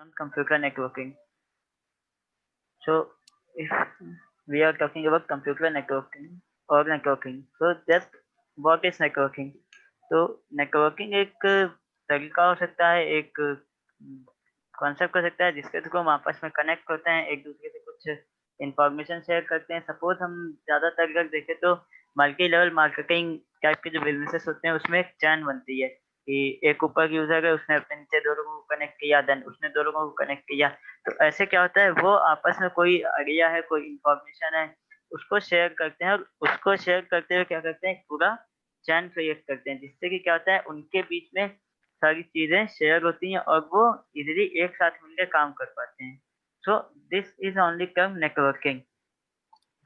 on computer networking. So, if we are talking about computer networking or networking, so just what is networking? तो networking एक तरीका हो सकता है, एक कॉन्सेप्ट हो सकता है जिसके थ्रू हम आपस में कनेक्ट होते हैं, एक दूसरे से कुछ इंफॉर्मेशन शेयर करते हैं। सपोज हम ज़्यादातर अगर देखें तो मल्टी लेवल मार्केटिंग टाइप के जो बिजनेसेस होते हैं उसमें एक चैन बनती है कि एक ऊपर यूजर है, उसने अपने नीचे दो लोगों को कनेक्ट किया, देन उसने दो लोगों को कनेक्ट किया। तो ऐसे क्या होता है, वो आपस में कोई आइडिया है, कोई इंफॉर्मेशन है, उसको शेयर करते हैं और उसको शेयर करते हुए क्या करते हैं, पूरा चैन क्रिएट करते हैं, जिससे कि क्या होता है उनके बीच में सारी चीजें शेयर होती हैं और वो इजीली एक साथ मिलकर काम कर पाते हैं। So this is only term networking.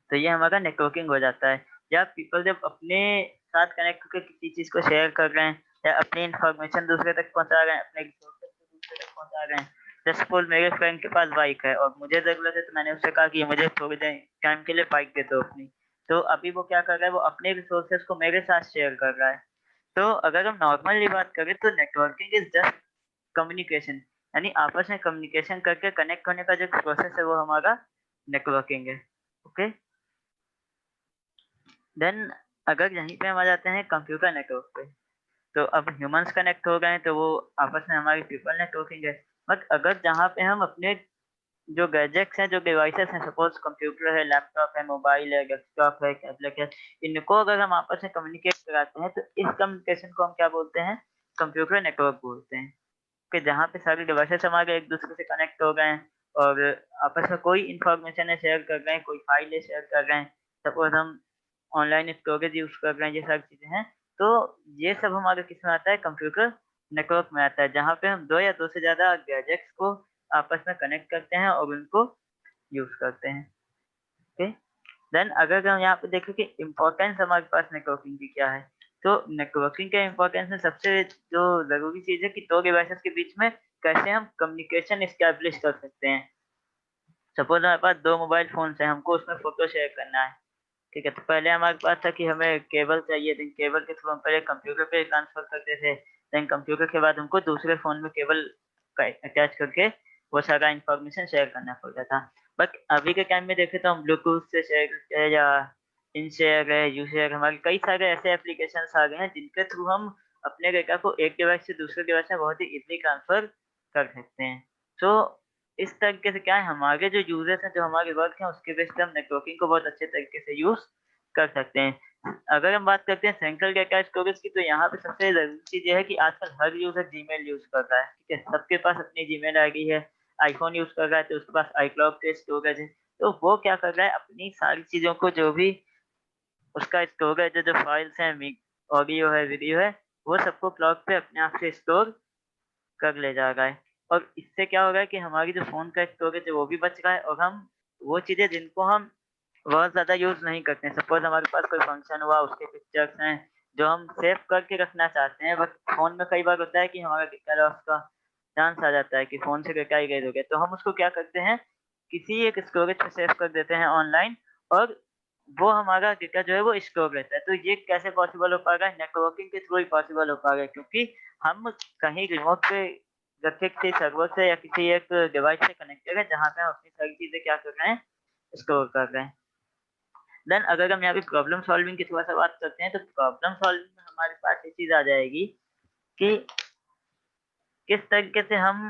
तो ये हमारा नेटवर्किंग हो जाता है। या पीपल जब अपने साथ कनेक्ट होकर किसी चीज को शेयर कर रहे हैं या अपनी इंफॉर्मेशन दूसरे तक पहुंचा रहे हैं, अपने रिसोर्सेज को दूसरे तक पहुंचा रहे हैं। जैसे सपोज मेरे फ्रेंड के पास बाइक है और मुझे जरूरत है, तो मैंने उससे कहा कि मुझे थोड़ी देर टाइम के लिए बाइक दे दो अपनी। तो अभी वो क्या कर रहा है, वो अपने रिसोर्सेज को मेरे साथ शेयर कर रहा है। तो अगर हम नॉर्मली बात करें तो नेटवर्किंग इज जस्ट कम्युनिकेशन, यानी आपस में कम्युनिकेशन करके कनेक्ट होने का जो प्रोसेस है वो हमारा नेटवर्किंग है। ओके, देन अगर यहीं पे हम आ जाते हैं कंप्यूटर नेटवर्क पे, तो अब ह्यूमंस कनेक्ट हो गए हैं तो वो आपस में हमारी पीपल नेटवर्किंग है। बट अगर जहाँ पे हम अपने जो गैजेट्स हैं, जो डिवाइसेस हैं, सपोज कंप्यूटर है, लैपटॉप है, मोबाइल है, डेस्कटॉप है, टैबलेट है, इनको अगर हम आपस में कम्युनिकेट कराते हैं तो इस कम्युनिकेशन को हम क्या बोलते हैं, कंप्यूटर नेटवर्क बोलते हैं। कि जहाँ पे सारे डिवाइसेस हमारे एक दूसरे से कनेक्ट हो गए हैं और आपस में कोई इंफॉर्मेशन है शेयर कर रहे हैं, कोई फाइल है शेयर कर रहे हैं, सपोज हम ऑनलाइन स्टोरेज यूज कर रहे हैं, ये सारी चीजें हैं। तो ये सब हमारे किस में आता है, कंप्यूटर नेटवर्क में आता है, जहाँ पे हम दो या दो से ज्यादा गैजेट्स को आपस में कनेक्ट करते हैं और उनको यूज करते हैं। ओके, देन अगर हम यहाँ पे देखें कि इम्पोर्टेंस हमारे पास नेटवर्किंग की क्या है, तो नेटवर्किंग के इम्पोर्टेंस में सबसे जो जरूरी चीज है कि दो डिवाइसेस के बीच में कैसे हम कम्युनिकेशन एस्टेब्लिश कर सकते हैं। सपोज हमारे पास दो मोबाइल फोन है, हमको उसमें फोटो शेयर करना है। ठीक है, तो पहले हमारे पास था कि हमें केबल चाहिए, देन केबल के थ्रू हम पहले कंप्यूटर पे ट्रांसफर करते थे, देन कंप्यूटर के बाद हमको दूसरे फोन में केबल अटैच करके वो सारा इंफॉर्मेशन शेयर करना पड़ता था। बट अभी के टाइम में देखें तो हम ब्लूटूथ से शेयर करते हैं, या इनशेयर है, यूशेयर, हमारे कई सारे ऐसे एप्लीकेशन आ गए हैं जिनके थ्रू हम अपने डेटा को एक डिवाइस से दूसरे डिवाइस में बहुत ही इजीली ट्रांसफर कर सकते हैं। तो इस तरीके से क्या है, हमारे जो यूजर्स हैं, जो हमारे वर्क हैं, उसके बेस पे हम नेटवर्किंग को बहुत अच्छे तरीके से यूज कर सकते हैं। अगर हम बात करते हैं सेंट्रल डेटा स्टोरेज की, तो यहाँ पे सबसे जरूरी चीज ये है कि आजकल हर यूजर जीमेल यूज कर रहा है। ठीक है, सबके पास अपनी जीमेल आईडी है। आईफोन यूज कर रहा है तो उसके पास आईक्लाउड के स्टोरेज है। तो वो क्या कर रहा है, अपनी सारी चीजों को, जो भी उसका स्टोरेज है, जो फाइल्स हैं, ऑडियो है, वीडियो है, वो सबको क्लाउड पे अपने आप से स्टोर कर ले जा रहा है। और इससे क्या हो रहा है कि हमारी जो फोन का स्टोरेज है वो भी बच रहा है, और हम वो चीजें जिनको हम बहुत ज्यादा यूज नहीं करते हैं, सपोज हमारे पास कोई फंक्शन हुआ, उसके पिक्चर्स हैं जो हम सेव करके रखना चाहते हैं, बट फोन में कई बार होता है कि हमारा डेटा लॉस का चांस आ जाता है कि फोन से डेटा ही गायब हो गया, तो हम उसको क्या करते हैं, किसी एक स्टोरेज पे सेव कर देते हैं ऑनलाइन, और वो हमारा डेटा जो है वो स्टोर रहता है। तो ये कैसे पॉसिबल हो पाएगा, नेटवर्किंग के थ्रू ही पॉसिबल हो पाएगा, क्योंकि हम कहीं रिमोट पे रखे किसी सर्वर से या किसी एक डिवाइस से कनेक्टेड है, जहाँ पे हम अपनी सारी चीजें क्या कर रहे हैं, स्टोर कर रहे हैं। देन अगर हम यहाँ पे प्रॉब्लम सॉल्विंग की थोड़ा सा बात करते हैं, तो प्रॉब्लम सॉल्विंग में हमारे पास ये चीज आ जाएगी कि किस तरीके से हम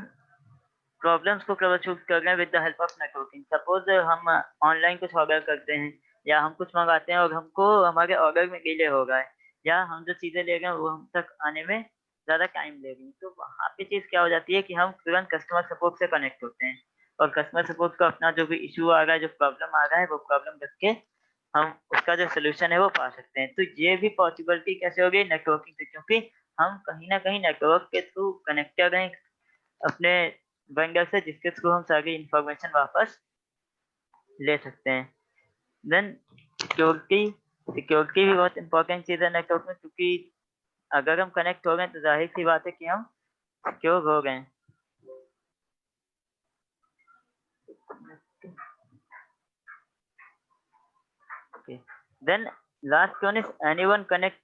प्रॉब्लम्स को ट्रबल शूट कर रहे हैं with the help of networking. Suppose हम ऑनलाइन कुछ ऑर्डर करते हैं या हम कुछ मंगाते हैं और हमको हमारे ऑर्डर में डिले हो रहा है, या हम जो चीजें ले रहे हैं वो हम तक आने में ज्यादा टाइम ले रही है, तो वहाँ पे चीज क्या हो जाती है कि हम तुरंत कस्टमर सपोर्ट से कनेक्ट होते हैं और कस्टमर सपोर्ट को अपना जो भी इशू आ रहा है, जो प्रॉब्लम आ रहा है, वो प्रॉब्लम रख के हम उसका जो सोल्यूशन है वो पा सकते हैं। तो ये भी पॉसिबिलिटी कैसे हो गई, नेटवर्किंग से, क्योंकि हम कहीं ना कहीं नेटवर्क के थ्रू कनेक्टेड हैं अपने वेंडर से, जिसके थ्रू हम सारी इंफॉर्मेशन वापस ले सकते हैं। देन सिक्योरिटी, सिक्योरिटी भी बहुत इंपॉर्टेंट चीज़ है नेटवर्क में, क्योंकि अगर हम कनेक्ट हो गए तो जाहिर सी बात है कि हम सिक्योर हो गए। Then last one is anyone connect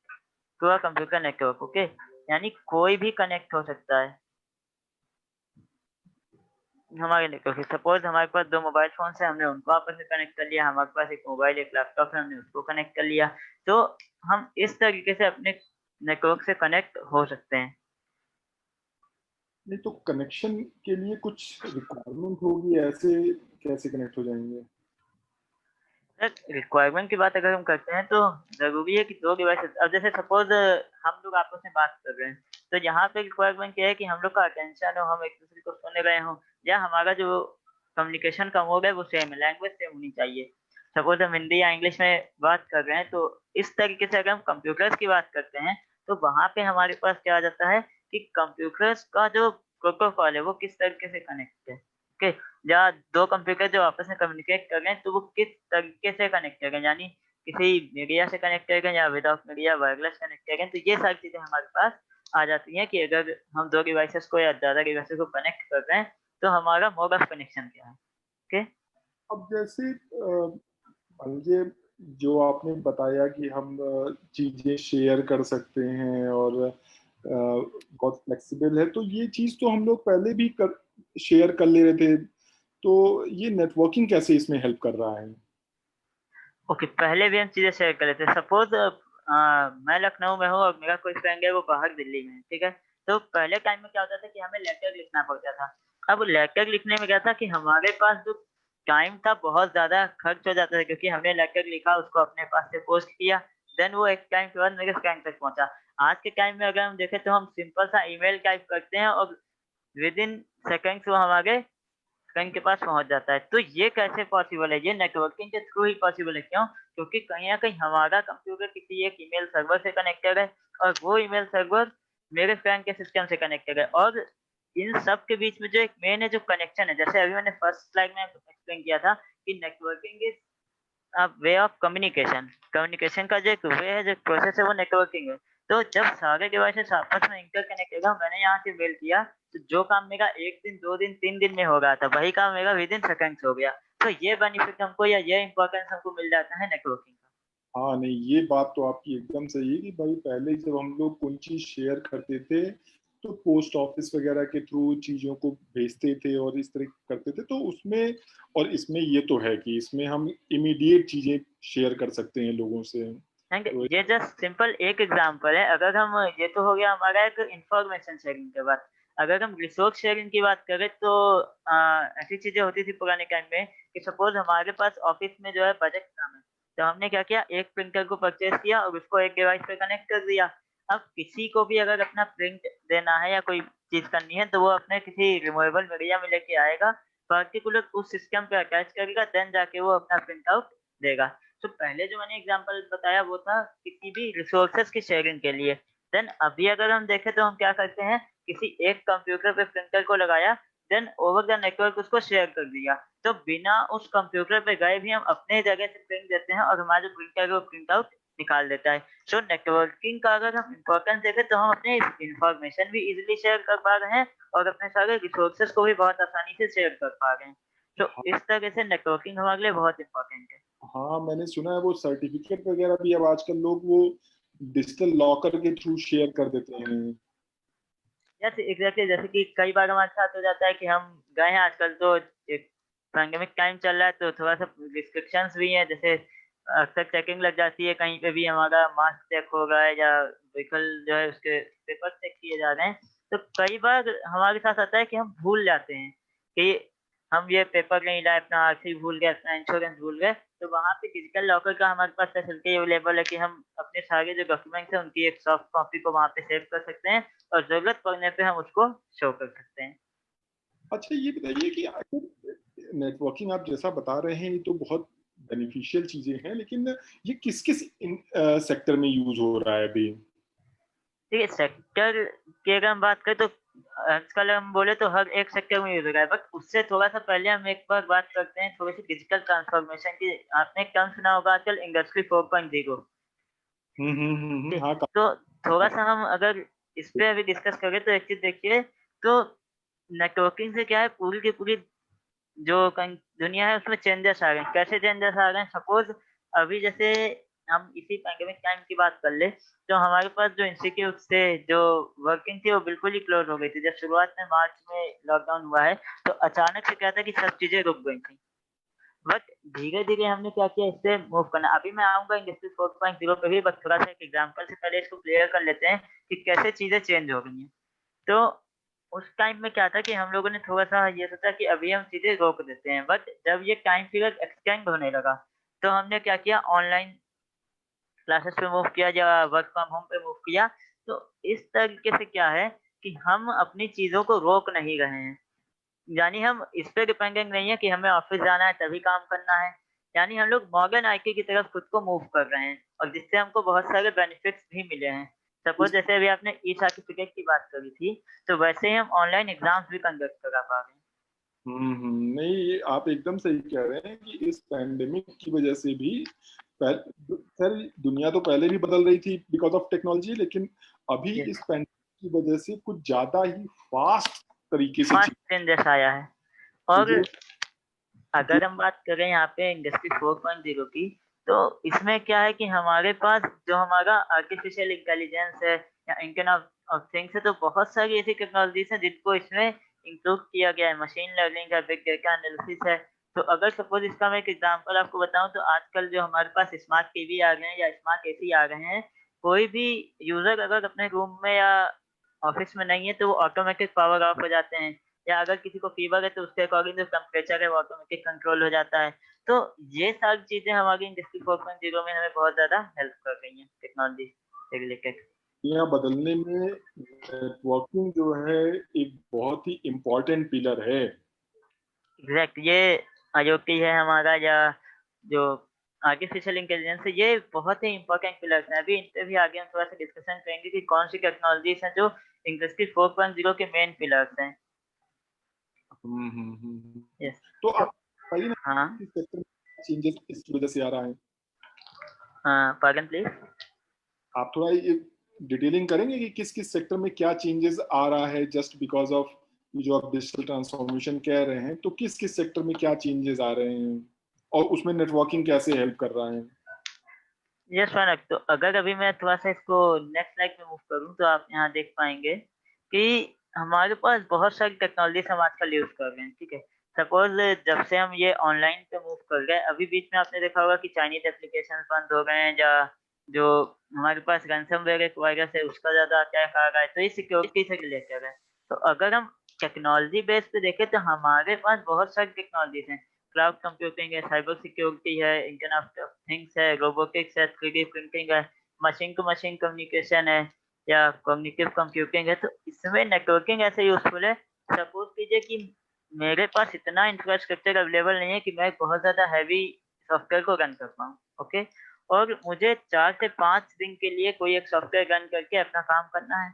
to a computer network. Okay, यानी कोई भी कनेक्ट हो सकता है। हमारे नेटवर्क से सपोज हमारे पास 2 मोबाइल फ़ोन्स हैं, हमने उनको आपस में कनेक्ट कर लिया, हमारे पास एक मोबाइल, एक लैपटॉप है, हमने उसको कनेक्ट कर लिया। तो हम इस तरीके से अपने नेटवर्क से कनेक्ट हो सकते हैं। नहीं तो कनेक्शन के लिए कुछ रिक्वायरमेंट होगी, ऐसे कैसे कनेक्ट हो जाएंगे? सर रिक्वायरमेंट की बात अगर हम करते हैं तो ज़रूरी है कि 2 डिवाइसेज़ अब जैसे सपोज़ हम लोग आपस में बात कर रहे हैं, तो यहाँ पे रिक्वायरमेंट क्या है कि हम लोग का अटेंशन हो, हम एक-दूसरे को सुन रहे हों या हमारा जो कम्युनिकेशन का मोड है वो सेम है, लैंग्वेज सेम होनी चाहिए। सपोज़ हम हिंदी या इंग्लिश में बात कर रहे हैं तो इस तरीके से अगर हम कंप्यूटर्स की बात करते हैं, तो वहाँ पे हमारे पास क्या आ जाता है कि कंप्यूटर्स का जो प्रोटोकॉल है वो किस तरीके से कनेक्ट है, ओके? या 2 कंप्यूटर जो आपस में कम्युनिकेट कर रहे हैं, तो वो किस तरीके से कनेक्ट करें, यानी किसी मीडिया से कनेक्ट करें या विदाउट मीडिया वायरलेस कनेक्ट करें, तो ये सारी चीज़ें हमारे पास आ जाती हैं कि अगर हम 2 डिवाइसेज़ को या ज़्यादा डिवाइसेज़ को कनेक्ट कर रहे हैं, तो हमारा मोड ऑफ कनेक्शन क्या है, ओके? अब जैसे मान लीजिए, जो आपने बताया कि हम चीज़ें शेयर कर सकते हैं और बहुत फ्लेक्सिबल है, तो ये चीज़ तो हम लोग पहले भी कर शेयर कर ले रहे थे, तो ये नेटवर्किंग कैसे इसमें हेल्प कर रहा है? ओके, पहले भी हम चीज़ें शेयर कर लेते हैं। सपोज़ मैं लखनऊ में हूँ और मेरा कोई फ्रेंड है वो बाहर दिल्ली में है, ठीक है? तो पहले टाइम में क्या होता था कि हमें लेटर लिखना पड़ता था। अब लेटर लिखने में क्या था कि हमारे पास जो टाइम था बहुत ज़्यादा खर्च हो जाता था क्योंकि हमने लेटर लिखा, उसको अपने पास से पोस्ट किया, देन वो एक टाइम के बाद मेरे फ्रेंड तक पहुँचा। आज के टाइम में अगर हम देखें तो हम सिंपल सा ईमेल टाइप करते हैं और विदिन सेकंड्स वो हमारे फ्रेंड के पास पहुँच जाता है। तो ये कैसे पॉसिबल है? ये नेटवर्किंग के थ्रू ही पॉसिबल है। क्यों? क्योंकि कहीं न कहीं हमारा कंप्यूटर किसी एक ईमेल सर्वर से कनेक्टेड है और वो ईमेल सर्वर मेरे फ्रेंड के सिस्टम से कनेक्टेड है और इन सब के बीच में जो एक मेन है जो कनेक्शन है, जैसे अभी मैंने फर्स्ट स्लाइड में एक्सप्लेन किया था कि networking is way of communication. Communication का जो एक वे है, जो एक प्रोसेस है वो नेटवर्किंग है। तो जब सारे डिवाइसेस आपस में इंटरकनेक्टेड है, मैंने यहाँ से मेल किया, तो जो काम मेरा 1 दिन, 2 दिन, 3 दिन में हो रहा था, वही काम मेरा विदिन सेकंड्स हो गया। तो ये बेनिफिट हमको या ये इम्पोर्टेंस हमको मिल जाता है नेटवर्किंग का। हाँ, नहीं, ये बात तो आपकी एकदम सही है कि भाई पहले जब हम लोग कोई चीज़ शेयर करते थे, तो पोस्ट ऑफिस वगैरह के थ्रू चीज़ों को भेजते थे और इस तरह करते थे, तो उसमें और इसमें ये तो है कि इसमें हम इमीडिएट चीज़ें शेयर कर सकते हैं लोगों से। एंड तो ये जस्ट सिंपल एक एग्जांपल है। अगर हम ये तो हो गया हमारा एक इंफॉर्मेशन शेयरिंग के बाद। अगर हम रिसोर्स शेयरिंग की बात करें तो ऐसी चीजें होती थी पुराने टाइम में कि सपोज हमारे पास ऑफिस में जो है बजट कम है, तो हमने क्या किया, एक प्रिंटर को परचेज किया और उसको एक डिवाइस पे कनेक्ट कर दिया। अब किसी को भी अगर अपना प्रिंट देना है या कोई चीज करनी है तो वो अपने किसी रिमूवेबल मीडिया में लेके आएगा, पर्टिकुलर उस सिस्टम पे अटैच करेगा, देन जाके वो अपना प्रिंट आउट देगा। तो पहले जो मैंने एग्जांपल बताया वो था किसी भी रिसोर्सेज की शेयरिंग के लिए। देन अभी अगर हम देखें तो हम क्या करते हैं, किसी एक कंप्यूटर पे प्रिंटर को लगाया, देन ओवर द नेटवर्क उसको शेयर कर दिया। तो बिना उस कंप्यूटर पे गए भी हम अपने जगह से प्रिंट देते हैं और हमारा जो प्रिंटर है वो प्रिंट आउट निकाल देता है। सो नेटवर्किंग का अगर हम इम्पोर्टेंस देखें तो हम अपने इंफॉर्मेशन भी इजीली शेयर कर पा रहे हैं और अपने सारे रिसोर्सेज को भी बहुत आसानी से शेयर कर पा रहे हैं। तो हाँ, इस तरह से नेटवर्किंग हमारे लिए बहुत इंपॉर्टेंट है। हाँ, मैंने सुना है वो सर्टिफिकेट वगैरह भी अब आजकल लोग वो डिजिटल लॉकर के थ्रू शेयर कर देते हैं। जैसे एग्ज़ैक्टली जैसे कि कई बार हमारे साथ हो जाता है कि हम गए हैं, आजकल तो एक पैंडेमिक टाइम चल रहा है तो थोड़ा-सा रिस्ट्रिक्शंस भी हैं, जैसे अक्सर चेकिंग लग जाती है, कहीं पे भी हमारा मास्क चेक हो रहा है या व्हीकल जो है उसके पेपर्स चेक किए जा रहे हैं। तो कई बार हमारे साथ आता है कि हम भूल जाते हैं कि हम ये पेपर नहीं लाए, अपना आरसी भूल गए, अपना इंश्योरेंस भूल गए। तो वहाँ पे डिजिटल लॉकर का हमारे पास फैसिलिटी अवेलेबल है कि हम अपने सारे जो डॉक्यूमेंट्स हैं उनकी एक सॉफ्ट कॉपी को वहाँ पे सेव कर सकते हैं और ज़रूरत पड़ने पे हम उसको शो कर सकते हैं। अच्छा, ये बताइए कि आखिर नेटवर्किंग आप जैसा बता रहे हैं, ये तो बहुत बेनिफिशियल चीज़ें हैं, लेकिन ये किस-किस सेक्टर में यूज़ हो रहा है अभी? देखिए सेक्टर की अगर हम बात करें तो आजकल हम बोले तो हर एक सेक्टर में यूज़ हो रहा है, बट उससे थोड़ा-सा पहले हम एक बार बात करते हैं थोड़ी-सी डिजिटल ट्रांसफॉर्मेशन की। आपने एक टर्म सुना होगा आजकल इंडस्ट्री 4.0। हुँ, हुँ, हुँ, हुँ। हाँ, तो हाँ, थोड़ा-सा हम अगर इस पे अभी डिस्कस करें तो एक चीज़ देखिए, तो नेटवर्किंग से क्या है, पूरी की पूरी जो दुनिया है उसमें चेंजेस आ रहे हैं। कैसे चेंजेस आ रहे हैं? सपोज़ अभी जैसे हम इसी पैंडेमिक टाइम की बात कर ले, तो हमारे पास जो इंस्टीट्यूट थे, जो वर्किंग थी, वो बिल्कुल ही क्लोज़ हो गई थी। जब शुरुआत में मार्च में लॉकडाउन हुआ है, तो अचानक से क्या था कि सब चीज़ें रुक गई थी। बट धीरे-धीरे हमने क्या किया, इससे मूव करना। अभी मैं आऊँगा इंडस्ट्री 4.0 पे भी, बट थोड़ा-सा एक एग्ज़ाम्पल से पहले इसको क्लियर कर लेते हैं कि कैसे चीज़ें चेंज हो गई हैं। तो उस टाइम में क्या था कि हम लोगों ने थोड़ा-सा ये सोचा कि अभी हम चीज़ें रोक देते हैं, बट जब ये टाइम पीरियड एक्सटेंड होने लगा, तो हमने क्या किया, ऑनलाइन क्लासेस पे मूव किया या वर्क फ्रॉम होम पे मूव किया। तो इस तरीके से क्या है कि हम अपनी चीज़ों को रोक नहीं रहे हैं। यानी हम इस पे डिपेंडेंट नहीं है कि हमें ऑफ़िस जाना है तभी काम करना है। यानी हम लोग मॉडर्न आईटी की तरफ खुद को मूव कर रहे हैं और जिससे हमको बहुत सारे बेनिफिट्स भी मिले हैं। सपोज़ जैसे अभी आपने ई-सर्टिफ़िकेट की बात करी थी, तो वैसे ही हम ऑनलाइन एग्ज़ाम्स भी कंडक्ट करा पा रहे हैं। नहीं, ये आप एकदम सही कह रहे हैं कि इस पैंडेमिक की वजह से भी खैर दुनिया तो पहले भी बदल रही थी बिकॉज़ ऑफ टेक्नोलॉजी, लेकिन अभी यस, इस पैंडेमिक की वजह से कुछ ज़्यादा ही फास्ट तरीके से फास्ट चेंजेस आया है। और चीज़ें जो अगर हम बात करें यहाँ पे इंडस्ट्री 4.0 की, तो इसमें क्या है कि हमारे पास जो हमारा आर्टिफिशियल इंटेलिजेंस है या इंटरनेट ऑफ थिंग्स है, तो बहुत सारी ऐसी टेक्नोलॉजीज़ हैं जिनको इसमें इंक्लूड किया गया है। मशीन लर्निंग है, बिग डेटा एनालिसिस है। तो अगर सपोज़ इसका मैं एक एग्ज़ाम्पल आपको बताऊँ, तो आजकल जो हमारे पास स्मार्ट टीवी आ गए हैं या स्मार्ट एसी आ गए हैं, कोई भी यूज़र अगर अपने रूम में या ऑफ़िस में नहीं है, तो वो ऑटोमेटिक पावर ऑफ हो जाते हैं। या अगर किसी को फ़ीवर है तो उसके अकॉर्डिंग जो टेम्परेचर है वो ऑटोमेटिक कंट्रोल हो जाता है। तो ये सारी चीज़ें हमारी इंडस्ट्री 4.0 में हमें बहुत ज़्यादा हेल्प कर रही हैं टेक्नोलॉजी से रिलेटेड। दुनिया बदलने में नेटवर्किंग जो है एक बहुत ही इम्पोर्टेंट पिलर है। एग्ज़ैक्ट, ये आईओटी है हमारा या जो आर्टिफिशियल इंटेलिजेंस है, ये बहुत ही इम्पोर्टेंट पिलर्स हैं। अभी इन पे भी आगे हम थोड़ा-सा डिस्कशन करेंगे कि कौन-सी टेक्नोलॉजीज़ हैं जो इंडस्ट्री 4.0 के मेन पिलर्स हैं। यस, तो तो आप बताइए ना हाँ, कि सेक्टर में चेंजेस इसकी वजह से आ रहा है? Pardon please? आप थोड़ा ये डिटेलिंग करेंगे कि किस-किस सेक्टर में क्या चेंजेस आ रहा है जस्ट बिकॉज़ ऑफ ये जो आप डिजिटल ट्रांसफॉर्मेशन कह रहे हैं, तो किस-किस सेक्टर में क्या चेंजेस आ रहे हैं? और उसमें नेटवर्किंग कैसे हेल्प कर रहा है? यस फरक, तो अगर अभी मैं थोड़ा-सा इसको नेक्स्ट स्लाइड पे मूव करूँ, तो आप यहाँ देख पाएँगे कि हमारे पास बहुत सारी टेक्नोलॉज़ीज़ हम आजकल यूज़ कर रहे हैं, ठीक है? सपोज़ जब से हम ये ऑनलाइन पे मूव कर गए, अभी बीच में आपने देखा होगा कि चाइनीज़ एप्लीकेशंस बंद हो गए हैं या जो हमारे पास रैनसमवेयर एक वायरस है, उसका ज़्यादा अटैक आ रहा है, तो ये सिक्योरिटी से रिलेटेड है। तो अगर हम टेक्नोलॉजी बेस पे देखें, तो हमारे पास बहुत सारी टेक्नोलॉज़ीज़ हैं। क्लाउड कंप्यूटिंग है, साइबर सिक्योरिटी है, इंटरनेट ऑफ थिंग्स है, रोबोटिक्स है, 3D प्रिंटिंग है, मशीन टू मशीन कम्युनिकेशन है या कॉग्निटिव कंप्यूटिंग है। तो इसमें नेटवर्किंग ऐसे यूज़फुल है, सपोज़ कीजिए कि मेरे पास इतना इंफ्रास्ट्रक्चर अवेलेबल नहीं है कि मैं बहुत ज़्यादा हेवी सॉफ्टवेयर को रन कर पाऊँ, ओके? और मुझे 4 से 5 दिन के लिए कोई एक सॉफ्टवेयर रन करके अपना काम करना है।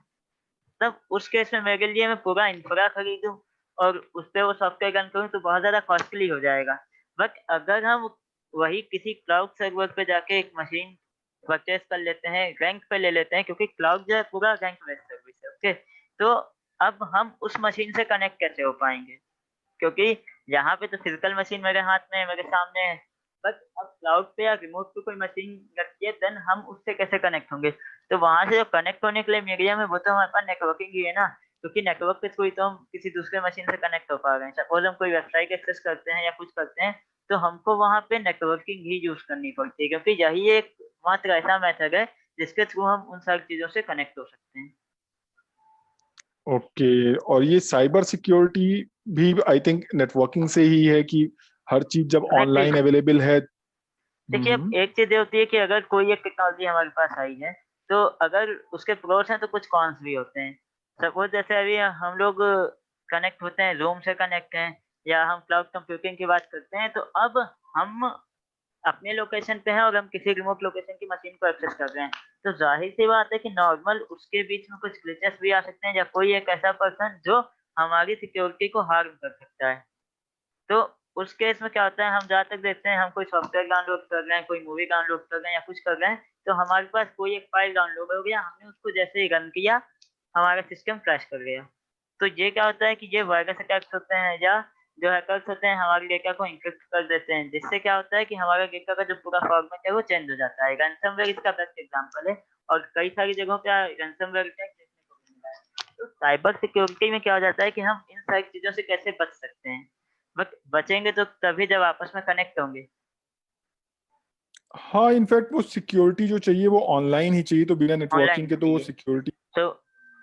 तब उस केस में मेरे लिए मैं पूरा इंफ्रा खरीदूँ और उसपे वो सॉफ्टवेयर रन करूँ, तो बहुत ज़्यादा कॉस्टली हो जाएगा। बट अगर हम वही किसी क्लाउड सर्वर पे जाके एक मशीन परचेज़ कर लेते हैं, रेंट पे ले लेते हैं, क्योंकि क्लाउड जो है पूरा रेंट बेस्ड सर्विस है, ओके? तो अब हम उस मशीन से कनेक्ट कैसे हो पाएँगे? क्योंकि यहाँ पे तो फिज़िकल मशीन मेरे हाथ में है, मेरे सामने है। बट अब क्लाउड पे या रिमोट पे कोई मशीन रखी है, देन हम उससे कैसे कनेक्ट होंगे? तो वहाँ से जो कनेक्ट होने के लिए मीडियम है, वो तो हमारे पास नेटवर्किंग ही है ना, क्योंकि नेटवर्क के थ्रू ही तो हम किसी दूसरे मशीन से कनेक्ट हो पा रहे हैं। सपोज़ हम कोई वेबसाइट एक्सेस करते हैं या कुछ करते हैं, तो हमको वहाँ पे नेटवर्किंग ही यूज़ करनी पड़ती है, क्योंकि यही एकमात्र ऐसा मेथड है, जिसके थ्रू हम उन सारी चीज़ों से कनेक्ट हो सकते हैं। ओके, और ये साइबर सिक्योरिटी भी आई थिंक नेटवर्किंग से ही है कि हर चीज़ जब एग्ज़ैक्टली। ऑनलाइन अवेलेबल है। देखिए, अब एक चीज़ ये होती है कि अगर कोई एक टेक्नोलॉज़ी हमारे पास आई है, तो अगर उसके प्रोस हैं तो कुछ कॉन्स भी होते हैं। सपोज़ जैसे अभी हम लोग कनेक्ट होते हैं, ज़ूम से कनेक्ट हैं या हम क्लाउड कंप्यूटिंग की बात करते हैं, तो अब हम अपने लोकेशन पे हैं और हम किसी रिमोट लोकेशन की मशीन को एक्सेस कर रहे हैं। तो ज़ाहिर-सी बात है कि नॉर्मल उसके बीच में कुछ ग्लिचेस भी आ सकते हैं या कोई एक ऐसा पर्सन जो हमारी सिक्योरिटी को हार्म कर सकता है। तो उस केस में क्या होता है, हम जहाँ तक देखते हैं, हम कोई सॉफ्टवेयर डाउनलोड कर रहे हैं, कोई मूवी डाउनलोड कर रहे हैं या कुछ कर रहे हैं, तो हमारे पास कोई एक फ़ाइल डाउनलोड हो गया, हमने उसको जैसे ही रन किया, हमारा सिस्टम क्रैश कर गया। तो ये क्या होता है कि ये वायरस अटैक्स होते हैं या जो हैकर्स होते हैं हमारे डेटा को एन्क्रिप्ट कर देते हैं, जिससे क्या होता है कि हमारा डेटा का जो पूरा फॉर्मेट है वो चेंज हो जाता है। रैनसमवेयर इसका बेस्ट एग्जांपल है और कई सारी जगहों पे रैनसमवेयर अटैक देखने को मिल रहा है। तो साइबर सिक्योरिटी में क्या हो जाता है कि हम इन सारी चीज़ों से कैसे बच सकते हैं? बट बचेंगे तो तभी जब आपस में कनेक्ट होंगे। हाँ, इनफैक्ट वो सिक्योरिटी जो चाहिए वो ऑनलाइन ही चाहिए, तो बिना ऑनलाइन नेटवर्किंग के तो वो चाहिए। सिक्योरिटी। तो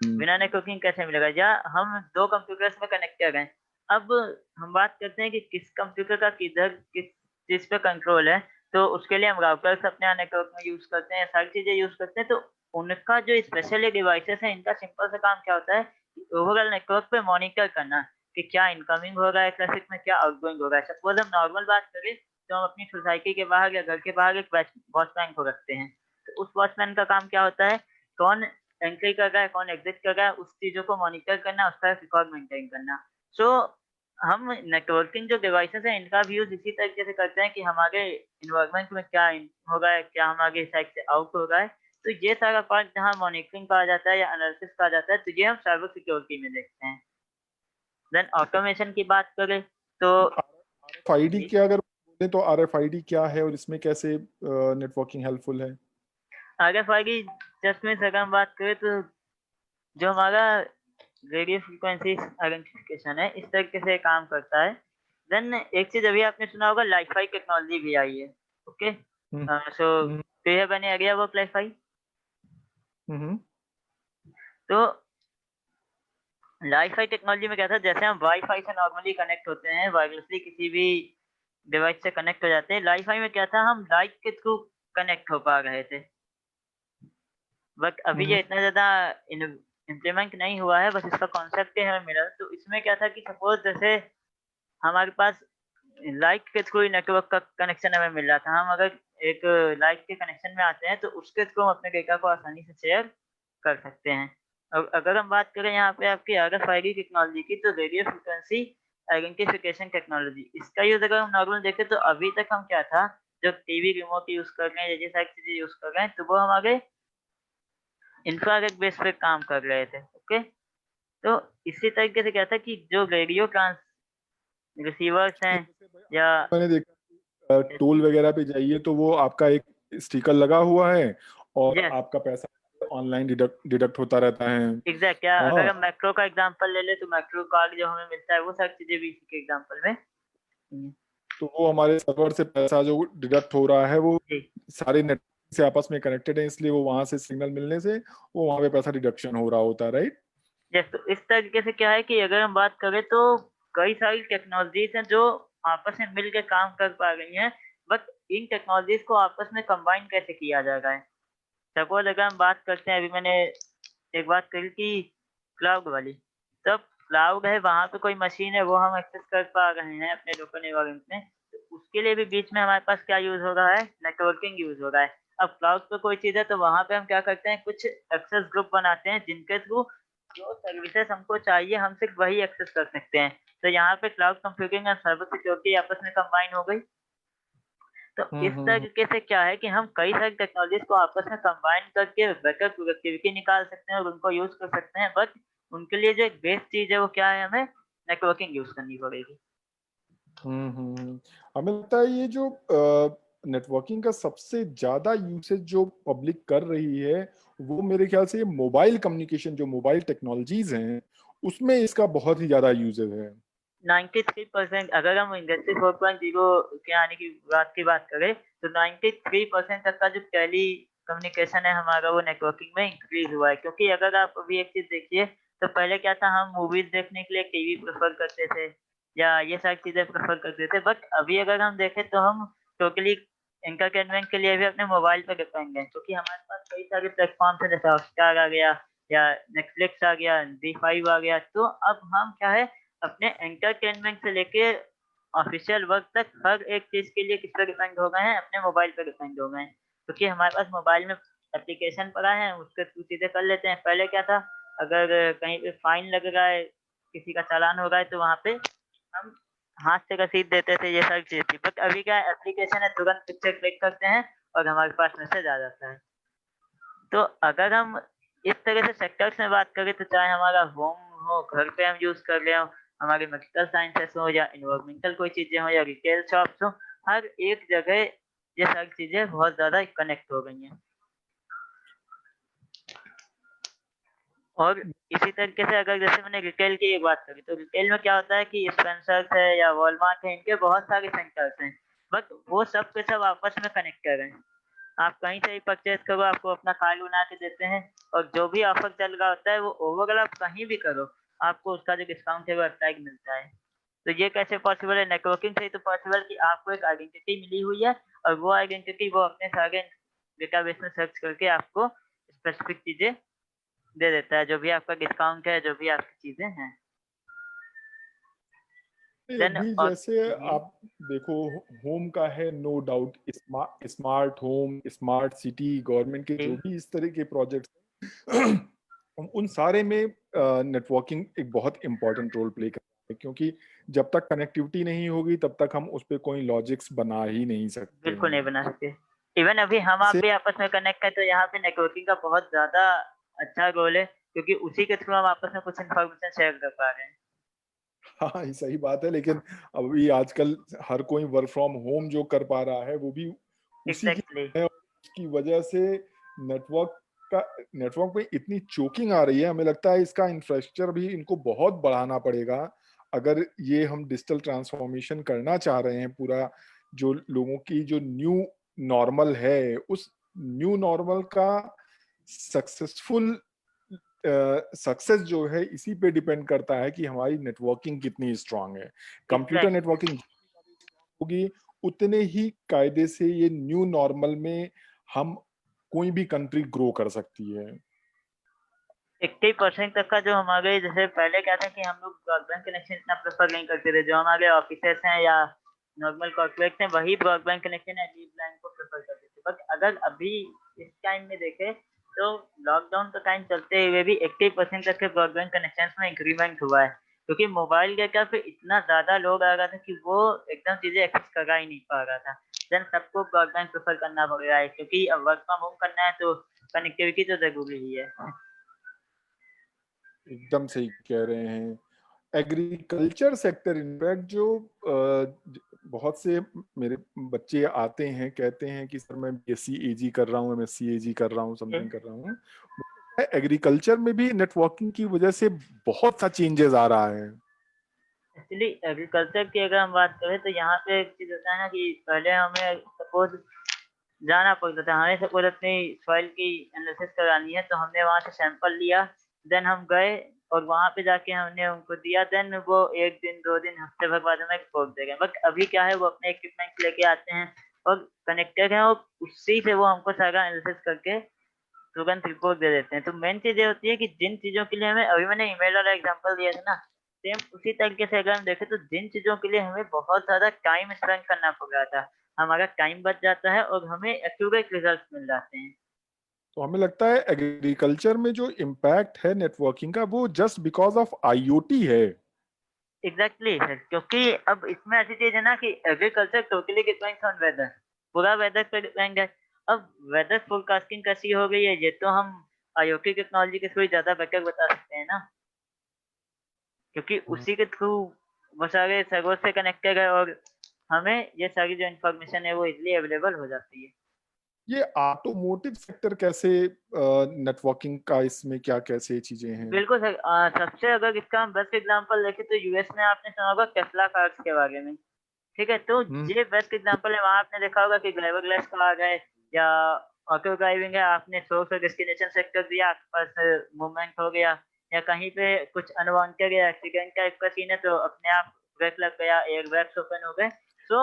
हुँ, बिना नेटवर्किंग कैसे मिलेगा? या हम 2 कंप्यूटर्स में कनेक्टेड हैं। अब हम बात करते हैं कि किस कंप्यूटर का किधर किस चीज़ पे कंट्रोल है, तो उसके लिए हम राउटर्स अपने यहाँ नेटवर्क में यूज़ करते हैं, सारी चीज़ें यूज़ करते हैं। तो उनका जो स्पेशली डिवाइसेज़ हैं, इनका सिंपल सा काम क्या होता है कि ओवरऑल नेटवर्क पे मॉनिटर करना कि क्या इनकमिंग हो रहा है ट्रैफिक में, क्या आउटगोइंग हो रहा है। सपोज़ हम नॉर्मल बात करें, तो हम अपनी सोसाइटी के बाहर या घर के बाहर एक वॉचमैन को रखते हैं। तो उस वॉचमैन का काम क्या होता है, कौन एंट्री कर रहा है, कौन एग्ज़िट कर रहा है, उस चीज़ों को मॉनिटर करना, उसका रिकॉर्ड मेंटेन करना। सो हम नेटवर्किंग जो डिवाइसेज़ हैं, इनका भी यूज़ इसी तरीके से करते हैं कि हमारे एनवायरनमेंट में क्या इन हो रहा है, क्या हमारे साइड से आउट हो रहा है। तो ये सारा पार्ट जहाँ मॉनिटरिंग कहा जाता है या एनालिसिस कहा जाता है, तो ये हम साइबर सिक्योरिटी में देखते हैं। देन ऑटोमेशन की बात करें तो आरएफआईडी जी, क्या, अगर बोले तो आरएफआईडी क्या है और इसमें कैसे नेटवर्किंग हेल्पफुल है? आरएफआईडी जस्ट में अगर हम बात करें तो जो हमारा रेडियो फ्रीक्वेंसी आइडेंटिफिकेशन है, इस तरीके से काम करता है। देन एक चीज़ अभी आपने सुना होगा लाइ-फाई टेक्नोलॉजी भी आई है, okay? Hmm, so hmm, do you have any idea about LiFi? Hmm, hmm, तो लाइ-फाई टेक्नोलॉजी में क्या था, जैसे हम वाई-फाई से नॉर्मली कनेक्ट होते हैं, वायरलेसली किसी भी डिवाइस से कनेक्ट हो जाते हैं, लाइ-फाई में क्या था, हम लाइट के थ्रू कनेक्ट हो पा रहे थे। बट अभी हुँ, ये इतना ज़्यादा इन इम्प्लीमेंट नहीं हुआ है, बस इसका कॉन्सेप्ट ही हमें मिला। तो इसमें क्या था कि सपोज़ जैसे हमारे पास लाइट के थ्रू ही नेटवर्क का कनेक्शन हमें मिल रहा था। हम अगर एक लाइट के कनेक्शन में आते हैं, तो उसके थ्रू हम अपने डेटा को आसानी से शेयर कर सकते हैं। अब अगर हम बात करें यहाँ पे आपकी आरएफआईडी टेक्नोलॉजी की, तो रेडियो फ्रीक्वेंसी आइडेंटिफिकेशन टेक्नोलॉजी, इसका यूज़ अगर हम नॉर्मल देखें, तो अभी तक हम क्या था, जो टीवी रिमोट यूज़ कर रहे हैं, ये सारी चीज़ें यूज़ कर रहे हैं, तो वो हमारे इंफ्रारेड बेस पे काम कर रहे थे, ओके? तो इसी तरीके से क्या था कि जो रेडियो ट्रांस रिसीवर्स हैं जैसे भाई या आजकल मैंने देखा टोल वगैरह पे जाइए तो वो आपका एक स्टिकर लगा हुआ है और यस, आपका पैसा ऑनलाइन डिडक्ट डिडक्ट होता रहता है। एग्ज़ैक्ट या अगर हाँ, हम मेट्रो का एग्ज़ाम्पल ले लें, तो मेट्रो कार्ड जो हमें मिलता है, वो सारी चीज़ें भी इसी के एग्ज़ाम्पल में हुँ, तो वो हमारे सर्वर से पैसा जो डिडक्ट हो रहा है वो जी, सारे नेटवर्क से आपस में कनेक्टेड है, इसलिए वो वहां से सिग्नल मिलने से वो वहां पे पैसा डिडक्शन हो रहा होता है, राइट? यस। तो इस तरीके से क्या है कि अगर हम बात करें, तो कई सारी टेक्नोलॉज़ीज़ हैं जो आपस में मिल के काम कर पा रही हैं, बट इन टेक्नोलॉज़ीज़ को आपस में कंबाइन कैसे किया जा रहा है? सपोज़ अगर हम बात करते हैं, अभी मैंने एक बात करी कि क्लाउड वाली, तब क्लाउड है, वहाँ पे कोई मशीन है, वो हम एक्सेस कर पा रहे हैं अपने लोकल एनवायरनमेंट में, तो उसके लिए भी बीच में हमारे पास क्या यूज़ हो रहा है, नेटवर्किंग यूज़ हो रहा है। अब क्लाउड पे कोई चीज़ है, तो वहाँ पे हम क्या करते हैं, कुछ एक्सेस ग्रुप बनाते हैं, जिनके थ्रू जो सर्विसेज़ हमको चाहिए, हम सिर्फ़ वही एक्सेस कर सकते हैं। तो यहाँ पे क्लाउड कंप्यूटिंग और साइबर सिक्योरिटी आपस में कंबाइन हो गई। तो हम्म इस हम्म तरीके से क्या है कि हम कई सारी टेक्नोलॉजीज़ को आपस में कंबाइन करके बेटर प्रोडक्टिविटी निकाल सकते हैं और उनको यूज़ कर सकते हैं, बट उनके लिए जो एक बेस चीज़ है, वो क्या है, हमें नेटवर्किंग यूज़ करनी पड़ेगी। हमें लगता है ये जो नेटवर्किंग का सबसे ज्यादा यूसेज जो पब्लिक कर रही है वो मेरे ख्याल से ये मोबाइल कम्युनिकेशन जो मोबाइल टेक्नोलॉजीज हैं उसमें इसका बहुत ही ज्यादा यूजेज है। 93% अगर हम इंडस्ट्री 4.0 के आने की बात करें, तो 93% तक का जो टेली कम्युनिकेशन है हमारा, वो नेटवर्किंग में इंक्रीज़ हुआ है। क्योंकि अगर आप अभी एक चीज़ देखिए, तो पहले क्या था, हम मूवीज़ देखने के लिए टीवी प्रेफ़र करते थे या ये सारी चीज़ें प्रेफ़र करते थे। बट अभी अगर हम देखें, तो हम टोटली एंटरटेनमेंट के लिए भी अपने मोबाइल पे डिपेंड हैं, क्योंकि हमारे पास कई सारे प्लेटफ़ॉर्म्स हैं, जैसे हॉटस्टार आ गया या नेटफ्लिक्स आ गया, ज़ी5 आ गया। तो अब हम क्या है, अपने एंटरटेनमेंट से लेके ऑफ़िशियल वर्क तक हर एक चीज़ के लिए किस पे डिपेंड हो गए हैं, अपने मोबाइल पे डिपेंड हो गए हैं। क्योंकि हमारे पास मोबाइल में एप्लीकेशन पड़ा है, उसके थ्रू चीज़ें कर लेते हैं। पहले क्या था, अगर कहीं पे फाइन लग रहा है, किसी का चालान हो रहा है, तो वहाँ पे हम हाथ से रसीद देते थे, ये सारी चीज़ थी। बट अभी क्या है, एप्लीकेशन है, तुरंत पिक्चर क्लिक करते हैं और हमारे पास मैसेज आ जाता है। तो अगर हम इस तरह से सेक्टर्स में बात करें, तो चाहे हमारा होम हो, घर पे हम यूज़ कर रहे हों, हमारे मेडिकल साइंसेस हो या इन्वायरमेंटल कोई चीज़ें हो या रिटेल शॉप्स हो, हर एक जगह ये सारी चीज़ें बहुत ज़्यादा कनेक्ट हो गई हैं। और इसी तरीके से अगर जैसे मैंने रिटेल की एक बात करी, तो रिटेल में क्या होता है कि स्पेंसर्स है या वॉलमार्ट है, इनके बहुत सारे सेंटर्स हैं, बट वो सब के सब आपस में कनेक्टेड हैं। आप कहीं से भी परचेज़ करो, आपको अपना कार्ड बना के देते हैं और जो भी ऑफर चल रहा होता है, वो ओवरऑल आप कहीं भी करो, आपको उसका जो डिस्काउंट है, वो अप्लाई मिलता है। तो ये कैसे पॉसिबल है? नेटवर्किंग से ही तो पॉसिबल कि आपको एक आइडेंटिटी मिली हुई है और वो आइडेंटिटी वो अपने सारे डेटाबेस में सर्च करके आपको स्पेसिफिक चीज़ें दे देता है, जो भी आपका डिस्काउंट है, जो भी आपकी चीज़ें हैं। नहीं, देन अभी और जैसे जी, आप देखो, होम का है no doubt, smart home, smart city, government के जो जी, भी इस तरह के प्रोजेक्ट्स उन सारे में नेटवर्किंग एक बहुत इंपॉर्टेंट रोल प्ले करता है, क्योंकि जब तक कनेक्टिविटी नहीं होगी तब तक हम उस पे कोई लॉजिक्स बना ही नहीं सकते बिल्कुल नहीं हैं। बना सकते। इवन अभी हम आप से भी आपस में कनेक्ट हैं, तो यहाँ पे नेटवर्किंग का बहुत ज़्यादा अच्छा रोल है, क्योंकि उसी के थ्रू हम आपस में कुछ इन्फॉर्मेशन शेयर कर पा रहे हैं। हाँ, ये सही बात है, लेकिन अभी आजकल हर कोई वर्क फ्रॉम होम जो कर पा रहा है वो भी उसी की एग्ज़ैक्टली, है, और उसकी वजह से नेटवर्क का नेटवर्क में इतनी चोकिंग आ रही है, हमें लगता है इसका इंफ्रास्ट्रक्चर भी इनको बहुत बढ़ाना पड़ेगा। अगर ये हम डिजिटल ट्रांसफॉर्मेशन करना चाह रहे हैं, पूरा जो लोगों की जो न्यू नॉर्मल है, उस न्यू नॉर्मल का सक्सेसफुल सक्सेस जो है इसी पे डिपेंड करता है कि हमारी नेटवर्किंग कितनी स्ट्रांग है। Computer exactly. नेटवर्किंग होगी, उतने ही कायदे से ये न्यू नॉर्मल में हम कोई भी कंट्री ग्रो कर सकती है। 80% तक का जो हमारे जैसे पहले क्या था कि हम लोग ब्रॉडबैंड कनेक्शन इतना प्रेफ़र नहीं करते थे। जो हमारे ऑफ़िसेज़ हैं या नॉर्मल कॉर्पोरेट्स हैं, वही ब्रॉडबैंड कनेक्शन या लीज़ लाइन को प्रेफ़र करते थे। बट अगर अभी इस टाइम में देखें, तो लॉकडाउन का टाइम चलते हुए भी 80% तक के ब्रॉडबैंड कनेक्शंस में इंक्रीमेंट हुआ है। क्योंकि मोबाइल डेटा पे इतना ज़्यादा लोड आ रहा था कि वो एकदम चीज़ें एक्सेस कर ही नहीं पा रहा था। देन सबको ब्रॉडबैंड प्रेफ़र करना पड़ रहा है, क्योंकि अब वर्क फ्रॉम होम करना है, तो कनेक्टिविटी तो ज़रूरी ही है। एकदम सही कह रहे हैं। एग्रीकल्चर सेक्टर इनफैक्ट जो बहुत से मेरे बच्चे आते हैं, कहते हैं कि सर मैं बीएससी एजी कर रहा हूँ, एमएससी एजी कर रहा हूँ, समथिंग कर रहा हूँ। एग्रीकल्चर में भी नेटवर्किंग की वजह से बहुत सा चेंजेस आ रहा है। एक्चुअली एग्रीकल्चर की अगर हम बात करें, तो यहाँ पे एक चीज़ होता है ना कि पहले हमें सपोज़ जाना पड़ता था। हमें सपोज़ अपनी सॉइल की एनालिसिस करानी है, तो हमने वहाँ से सैंपल लिया, देन हम गए और वहाँ पे जाके हमने उनको दिया, देन वो 1 दिन, 2 दिन, हफ्ते भर बाद हमें रिपोर्ट दे गए। बट अभी क्या है, वो अपने इक्विपमेंट्स लेके आते हैं और कनेक्टेड हैं, और उसी से वो हमको सारा एनालिसिस करके तुरंत रिपोर्ट दे देते हैं। तो मेन चीज़ ये होती है कि जिन चीज़ों के लिए हमें, अभी मैंने ईमेल वाला एग्ज़ाम्पल दिया था ना, सेम उसी तरीके से अगर हम देखें, तो जिन चीज़ों के लिए हमें बहुत ज़्यादा टाइम स्पेंड करना पड़ रहा था, हमारा टाइम बच जाता है और हमें एक्यूरेट रिज़ल्ट्स मिल जाते हैं। तो हमें लगता है एग्रीकल्चर में जो इम्पैक्ट है नेटवर्किंग का, वो जस्ट बिकॉज ऑफ आईओटी है। एग्ज़ैक्टली सर, क्योंकि अब इसमें ऐसी चीज़ है ना कि agriculture totally depends on whether, पूरा वेदर पे डिपेंड है। अब वेदर फ़ोरकास्टिंग कैसी हो गई है, ये तो हम आईओटी टेक्नोलॉजी के थ्रू ही ज़्यादा बेटर बता सकते हैं ना। क्योंकि उसी के थ्रू वो सारे सर्वर से कनेक्टेड है और हमें ये सारी जो इन्फॉर्मेशन है वो इज़िली अवेलेबल हो जाती है। ये ऑटोमोटिव सेक्टर कैसे नेटवर्किंग का, इसमें क्या कैसे चीजें हैं? बिल्कुल सर, सबसे अगर इसका हम बेस्ट एग्ज़ाम्पल देखें, तो यूएस में आपने सुना होगा टेस्ला कार्स के बारे में, ठीक है? तो हम्म। ये बेस्ट एग्ज़ाम्पल है, वहाँ आपने देखा होगा कि ड्राइवरलेस कार है या ऑटो ड्राइविंग है, आपने सोर्स और डेस्टिनेशन सेट कर दिया, आस-पास मूवमेंट हो गया या कहीं पे कुछ अनवांटेड या एक्सीडेंट टाइप का सीन है, तो अपने आप ब्रेक लग गया, एयरबैग्स ओपन हो गए। तो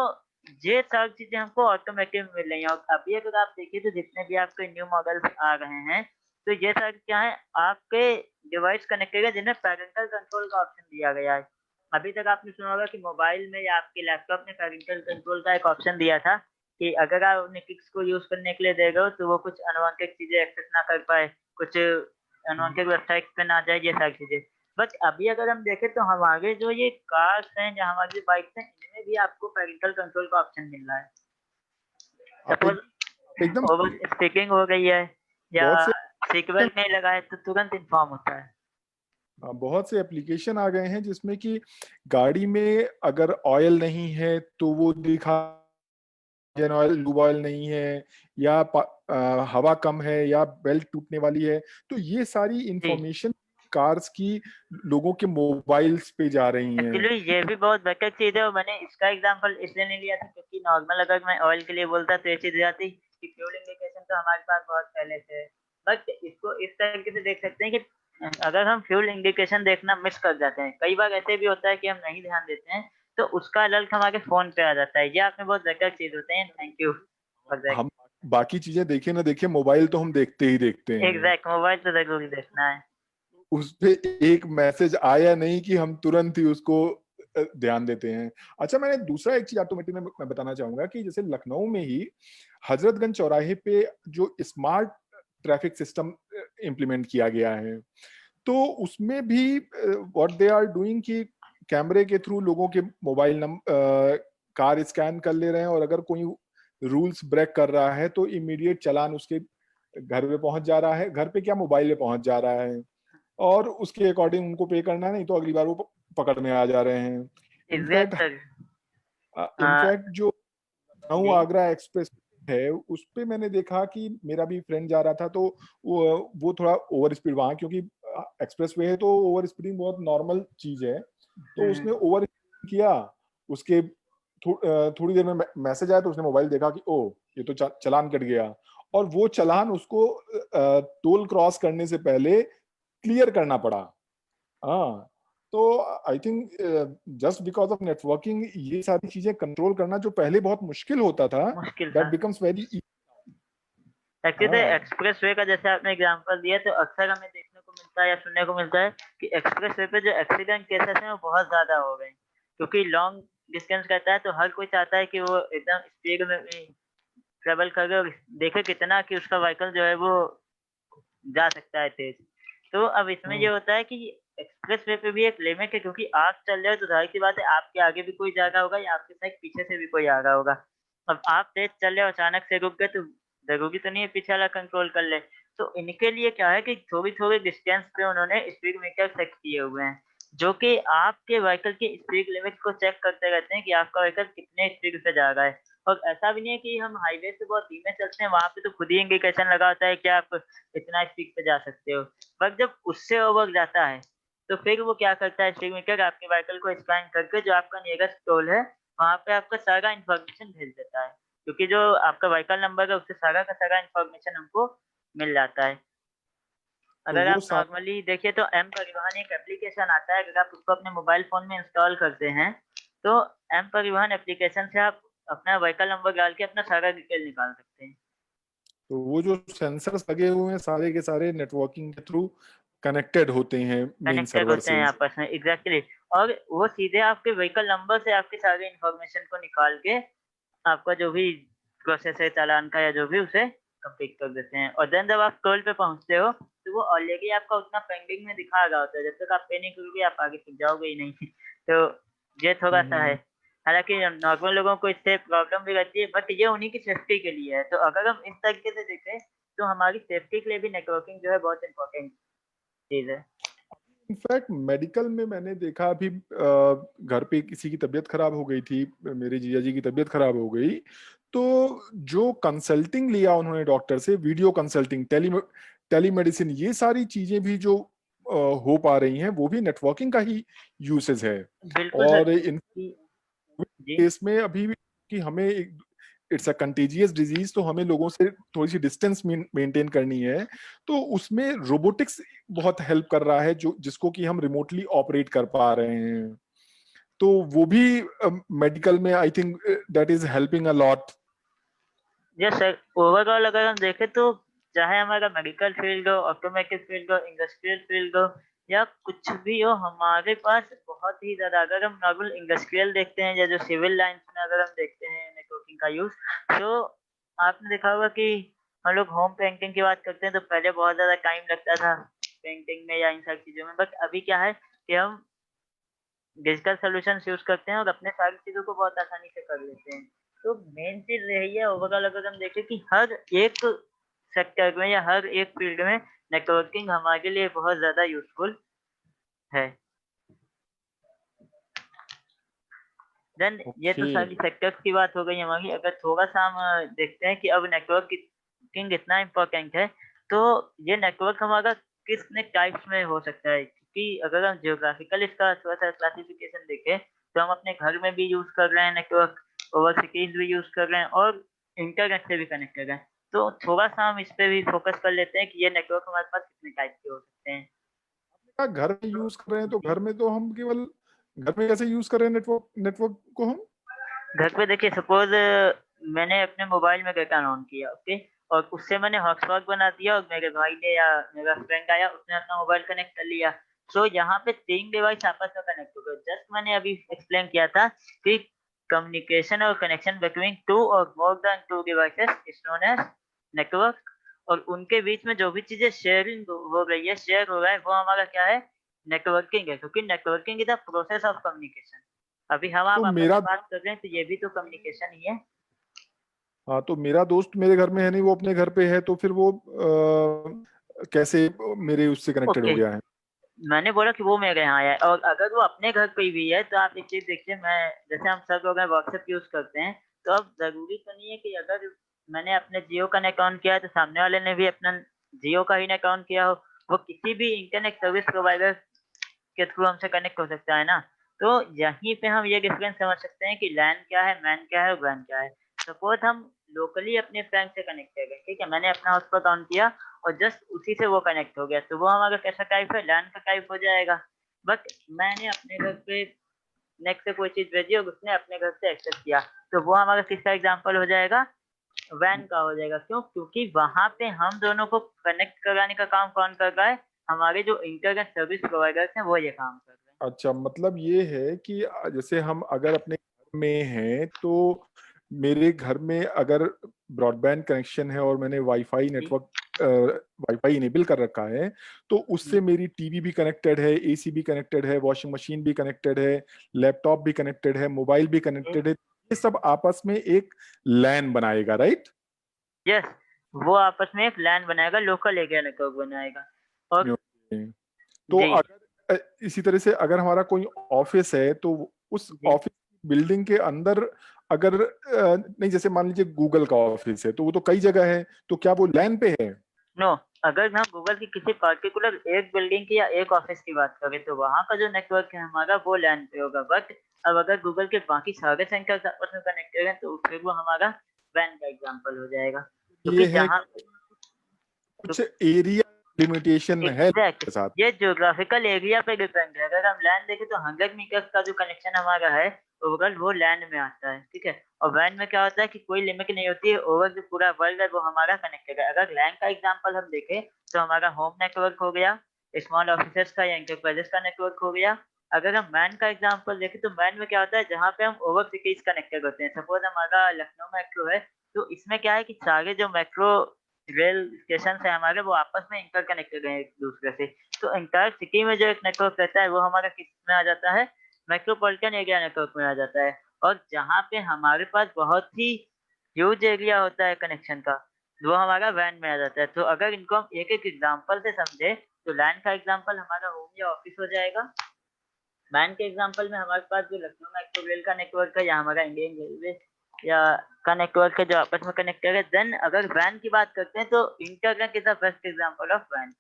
ये सारी चीज़ें हमको ऑटोमेटिक मिल रही हैं, और अभी अगर आप देखिए, तो जितने भी आपके न्यू मॉडल्स आ रहे हैं, तो ये सारी क्या है, आपके डिवाइस कनेक्टेड है जिन्हें पैरेंटल कंट्रोल का ऑप्शन दिया गया है। अभी तक आपने सुना होगा कि मोबाइल में या आपके लैपटॉप में पैरेंटल कंट्रोल का एक ऑप्शन दिया था कि अगर आप अपने किड्स को यूज़ करने के लिए दे रहे हो, तो वो कुछ अनवांटेड चीज़ें एक्सेस ना कर पाए, कुछ अनवांटेड वेबसाइट्स पे ना जाए, ये सारी चीज़ें। बट अभी अगर हम देखें, तो हमारे जो ये कार्स हैं या हमारी जो बाइक्स हैं, इनमें भी आपको पैरेंटल कंट्रोल का ऑप्शन मिल रहा है। आप सपोज़ आप एकदम ओवर स्पीकिंग हो गई है या बहुत से सीट बेल्ट नहीं लगा है, तो तुरंत इन्फॉर्म होता है। बहुत से एप्लीकेशन आ गए हैं जिसमें कि गाड़ी में अगर ऑयल नहीं है तो वो दिखा, इंजन ऑयल, लूब ऑयल नहीं है, या हवा कम है, या बेल्ट टूटने वाली है। तो ये सारी जी, इंफॉर्मेशन कार्स की लोगों के मोबाइल्स पे जा रही हैं। एक्चुअली ये भी बहुत बेकार चीज़ है और मैंने इसका एग्जांपल इसलिए नहीं लिया था क्योंकि नॉर्मल अगर मैं ऑयल के लिए बोलता तो ये चीज़ हो जाती कि फ्यूल इंडिकेशन तो हमारे पास बहुत पहले से है। बट इसको इस तरीके से देख सकते हैं कि अगर हम फ्यूल इंडिकेशन देखना मिस कर जाते हैं, कई बार ऐसे भी होता है कि हम नहीं ध्यान देते हैं, तो उसका अलर्ट हमारे फ़ोन पे आ जाता है। ये आपने बहुत बेकार चीज़ बताई है, थैंक यू फॉर दैट। हम बाकी चीजें देखे ना देखे, मोबाइल तो हम देखते ही देखते हैं। एग्ज़ैक्ट मोबाइल तो ज़रूर देखना है। उस पे एक मैसेज आया नहीं कि हम तुरंत ही उसको ध्यान देते हैं। अच्छा, मैंने दूसरा एक चीज ऑटोमेटिक में मैं बताना चाहूंगा कि जैसे लखनऊ में ही हजरतगंज चौराहे पे जो स्मार्ट ट्रैफिक सिस्टम इम्प्लीमेंट किया गया है, तो उसमें भी व्हाट दे आर डूइंग कि कैमरे के थ्रू लोगों के मोबाइल नंबर कार स्कैन कर ले रहे हैं, और अगर कोई रूल्स ब्रेक कर रहा है तो इमीडिएट चालान उसके घर पे पहुंच जा रहा है, घर पे क्या, मोबाइल पे पहुंच जा रहा है, और उसके अकॉर्डिंग उनको पे करना है, नहीं तो अगली बार वो पकड़ने आ जा रहे हैं। Exact in fact sir. इनफैक्ट जो लखनऊ जी, आगरा एक्सप्रेस है, उस पे मैंने देखा कि मेरा भी फ्रेंड जा रहा था, तो वो थोड़ा ओवर स्पीड, वहां क्योंकि एक्सप्रेस वे है तो ओवर स्पीडिंग बहुत नॉर्मल चीज है, तो हुँ, उसने ओवर किया। उसके थोड़ी देर में मैसेज आया तो उसने मोबाइल देखा कि ओ, ये तो चालान कट गया, और वो चालान उसको टोल क्रॉस करने से पहले क्लियर करना पड़ा। हाँ, तो I think just because of networking ये सारी चीजें कंट्रोल करना जो पहले बहुत मुश्किल होता था, मुश्किल दैट था। Becomes very. एक्चुअली हाँ। एक्सप्रेस वे का जैसे आपने एग्जांपल दिया तो अक्सर हमें देखने को मिलता है या सुनने को मिलता है कि एक्सप्रेस वे पे जो एक्सीडेंट केसेस हैं वो बहुत ज़्यादा हो गए हैं। क्योंकि लॉन्ग डिस्टेंस करता है तो हर कोई चाहता है कि वो एकदम स्पीड में ट्रेवल करे और देखे कितना कि उसका व्हीकल जो है वो जा सकता है तेज़। तो अब इसमें ये हम्म, होता है कि एक्सप्रेस वे पे भी एक लिमिट है क्योंकि आप चल रहे हो तो ज़ाहिर-सी बात है आपके आगे भी कोई जा रहा होगा या आपके साइड पीछे से भी कोई आ रहा होगा। अब आप तेज़ चल रहे हो अचानक से रुक गए तो ज़रूरी तो नहीं है पीछे वाला कंट्रोल कर ले। तो इनके लिए क्या है कि थोड़ी-थोड़ी डिस्टेंस पे उन्होंने स्पीड मीटर सेट किए हुए हैं, जो कि आपके व्हीकल की स्पीड लिमिट को चेक करते रहते हैं कि आपका व्हीकल कितने स्पीड से जा रहा है। और ऐसा भी नहीं है कि हम हाईवे पे बहुत धीमे चलते हैं, वहाँ पे तो खुद ही इंडिकेशन लगा होता है कि आप इतना स्पीड पे जा सकते हो। बट जब उससे ओवर जाता है, तो फिर वो क्या करता है स्पीड मीटर आपके व्हीकल को स्कैन करके जो आपका नियरेस्ट टोल है, वहाँ पे आपका सारा इन्फॉर्मेशन भेज देता है। क्योंकि जो आपका व्हीकल नंबर है उससे सारा का सारा इन्फॉर्मेशन हमको मिल जाता है। तो अगर वो आप नॉर्मली देखिए तो एम परिवहन एक एप्लीकेशन आता है, अगर आप उसको अपने मोबाइल फ़ोन में इंस्टॉल करते हैं, तो एम परिवहन एप्लीकेशन से आप अपना व्हीकल नंबर डाल के अपना सारा डिटेल निकाल सकते हैं। तो वो जो सेंसर्स लगे हुए हैं सारे के सारे नेटवर्किंग के थ्रू कनेक्टेड होते हैं मेन कनेक्टेड सर्वर होते से। हैं आपस में एग्ज़ैक्टली और वो सीधे आपके व्हीकल नंबर से आपकी सारी इन्फॉर्मेशन को निकाल के आपका जो भी प्रोसेस है चालान का या जो भी उसे कंप्लीट कर देते हैं और देन जब आप टोल पे पहुँचते हो, तो वो ऑलरेडी आपका उतना पेंडिंग में दिखा रहा होता है, जब तक आप पे नहीं करोगे आप आगे तक जाओगे ही नहीं। तो ये थोड़ा-सा है। हम्म, हालाँकि नॉर्मल लोगों को इससे प्रॉब्लम भी रहती है बट ये उन्हीं की सेफ्टी के लिए है, तो अगर हम इस तरीके से देखें, तो हमारी सेफ्टी के लिए भी नेटवर्किंग जो है बहुत इम्पोर्टेंट चीज़ है। इनफैक्ट मेडिकल में मैंने देखा अभी घर पे किसी की तबीयत खराब हो गई थी, मेरे जीजा जी की तबीयत खराब हो गई, तो जो कंसल्टिंग लिया उन्होंने डॉक्टर से, वीडियो कंसल्टिंग, टेलीमेडिसिन, ये सारी चीजें भी जो हो पा रही हैं वो भी नेटवर्किंग का ही यूसेज है। बिल्कुल सर और इन कि जी। केस में अभी भी कि हमें इट्स अ कंटेजियस डिजीज, तो हमें लोगों से थोड़ी सी डिस्टेंस मेंटेन करनी है, तो उसमें रोबोटिक्स बहुत हेल्प कर रहा है, जो जिसको कि हम रिमोटली ऑपरेट कर पा रहे हैं, तो वो भी मेडिकल में I think that is helping a lot. Yes sir, overall अगर हम देखें तो चाहे हमारा मेडिकल फील्ड हो, ऑटोमोटिव फील्ड हो, इंडस्ट्रियल फील्ड हो या कुछ भी हो, हमारे पास बहुत ही ज़्यादा अगर हम नॉर्मल इंडस्ट्रियल देखते हैं या जो सिविल लाइन्स में अगर हम देखते हैं नेटवर्किंग का यूज़, तो आपने देखा होगा कि हम लोग होम पेंटिंग की बात करते हैं तो पहले बहुत ज़्यादा टाइम लगता था पेंटिंग में या इन सब चीज़ों में, बट अभी क्या है कि हम डिजिटल सॉल्यूशंस यूज़ करते हैं और अपने सारी चीज़ों को बहुत आसानी से कर लेते हैं। तो मेन चीज़ यही है ओवरऑल अगर हम देखें कि हर एक सेक्टर में या हर एक फील्ड में नेटवर्किंग हमारे लिए बहुत ज़्यादा यूज़फुल है। देन ये तो ओके। सारी सेक्टर्स की बात हो गई हमारी। अगर थोड़ा सा हम देखते हैं कि अब नेटवर्किंग इतना इम्पोर्टेंट है, तो ये नेटवर्क हमारा कितने टाइप्स में हो सकता है, क्योंकि अगर हम जियोग्राफिकल इसका थोड़ा सा क्लासिफिकेशन देखें तो हम अपने घर में भी यूज कर रहे हैं नेटवर्क, ओवर सिटीज भी यूज कर रहे हैं और इंटरनेट से भी कनेक्ट कर रहे हैं। तो थोड़ा सा हम इस पे भी फोकस कर लेते हैं कि ये नेटवर्क हमारे पास कितने टाइप के हो सकते हैं। क्या घर में यूज कर रहे हैं, तो घर में तो हम केवल घर में कैसे यूज कर रहे हैं नेटवर्क नेटवर्क को हम? घर पे देखिए, सपोज मैंने अपने मोबाइल में डेटा ऑन किया, ओके, और उससे मैंने हॉटस्पॉट बना दिया और मेरे भाई ने या मेरा फ्रेंड आया, उसने अपना मोबाइल कनेक्ट कर लिया। सो यहाँ पे 3 डिवाइस आपस में कनेक्ट हो गए। जस्ट मैंने अभी एक्सप्लेन किया था कि कम्युनिकेशन और कनेक्शन बिटवीन टू और more than two devices is known as network. और उनके बीच में जो भी चीजें शेयरिंग हो रही है, शेयर हो रहा है, वो हमारा क्या है, नेटवर्किंग है, क्योंकि networking is the process of communication. अभी हम तो आप आपस मेरा में बात कर रहे हैं, तो ये भी तो कम्युनिकेशन ही है। हाँ, तो मेरा दोस्त मेरे घर में है नहीं, वो अपने घर पे है, तो फिर वो कैसे मेरे उससे कनेक्टेड हो ओके, गया है? मैंने बोला कि वो मेरे यहाँ आया है, और अगर वो अपने घर पे भी है तो आप एक चीज देखिए, मैं जैसे हम सब लोग व्हाट्सएप यूज करते हैं, तो अब जरूरी तो नहीं है कि अगर मैंने अपने जियो का नेट ऑन किया है तो सामने वाले ने भी अपना जियो का ही नेट ऑन किया हो। वो किसी भी इंटरनेट सर्विस प्रोवाइडर के थ्रू हमसे कनेक्ट हो सकता है ना। तो यहीं पे हम ये डिफरेंस समझ सकते हैं कि लैन क्या है, मैन क्या है और वैन क्या है। सपोज हम लोकली अपने फ्रेंड से कनेक्ट कर गए, ठीक है, मैंने अपना हॉटस्पॉट ऑन किया और जस्ट उसी से वो कनेक्ट हो गया, तो वो हमारा कैसा टाइप है, लैन का टाइप हो जाएगा। बट मैंने अपने घर पे नेक्स्ट से कोई चीज भेजी और उसने अपने घर से एक्सेस किया, तो वो हमारा किसका एग्जाम्पल हो जाएगा, वैन का हो जाएगा। क्यों? क्योंकि वहां पे हम दोनों को कनेक्ट कराने का काम कौन कर रहा है, हमारे जो इंटरनेट सर्विस प्रोवाइडर्स हैं वो ये काम कर रहे हैं। अच्छा, मतलब ये है कि जैसे हम अगर अपने घर में हैं, तो मेरे घर में अगर ब्रॉडबैंड कनेक्शन है और मैंने wifi G network wifi enable कर रखा है, तो उससे जी मेरी टीवी भी कनेक्टेड है, एसी भी कनेक्टेड है, वॉशिंग मशीन भी कनेक्टेड है, लैपटॉप भी कनेक्टेड है, मोबाइल भी कनेक्टेड है। ये सब आपस में एक लैन बनाएगा, राइट? यस, वो आपस में एक लैन बनाएगा, लोकल एरिया नेटवर्क बनाएगा। और तो जी अगर इसी तरह से अगर हमारा कोई ऑफिस है, तो उस जी ऑफिस बिल्डिंग के अंदर अगर नहीं, जैसे मान लीजिए गूगल का ऑफिस है, तो वो तो कई जगह है, तो क्या वो लैन पे है? नो, अगर हम गूगल की किसी पर्टिकुलर एक बिल्डिंग की या एक ऑफिस की बात करें तो वहां का जो नेटवर्क है हमारा वो लैन पे होगा। बट अब अगर गूगल के बाकी सारे सेंटर्स आपस में कनेक्टेड हैं तो फिर वो हमारा वैन का एग्जांपल हो जाएगा, क्योंकि ये है जहाँ कुछ एरिया लिमिटेशन है एग्जैक्ट के साथ। ये ज्योग्राफिकल एरिया पे डिपेंड है। अगर हम लैंड देखें तो 100 मीटर्स का जो कनेक्शन हमारा है ओवरऑल वो लैंड में आता है, ठीक है। और वैन में क्या होता है कि कोई लिमिट नहीं होती है, ओवर जो पूरा वर्ल्ड है वो हमारा कनेक्टेड है। अगर लैंड का एग्जांपल हम देखें तो हमारा होम नेटवर्क हो गया, स्मॉल ऑफिसर्स का या इंटरप्राइजेस का नेटवर्क हो गया। अगर हम मैन का एग्जांपल देखें तो मैन में क्या होता है, जहाँ पे हम ओवर सिटीज कनेक्टेड होते हैं। सपोज हमारा लखनऊ मेट्रो है, तो इसमें क्या है कि सारे जो मेट्रो रेल स्टेशन है हमारे वो आपस में इंटर कनेक्टेड है एक दूसरे से। तो इंटायर सिटी में जो एक नेटवर्क रहता है वो हमारा किस में आ जाता है, मेट्रोपॉलिटन एरिया नेटवर्क में आ जाता है। और जहाँ पे हमारे पास बहुत ही ह्यूज एरिया होता है कनेक्शन का, वो हमारा वैन में आ जाता है। तो अगर इनको हम एक एक एग्जाम्पल से समझे तो लैंड का एग्जाम्पल हमारा होम या ऑफिस हो जाएगा। वैन के एग्जांपल में हमारे पास जो लखनऊ मेट्रो रेल का नेटवर्क है या हमारा इंडियन रेलवे या का नेटवर्क है जो आपस में कनेक्टेड है। देन अगर वैन की बात करते हैं तो internet is the best example of वैन।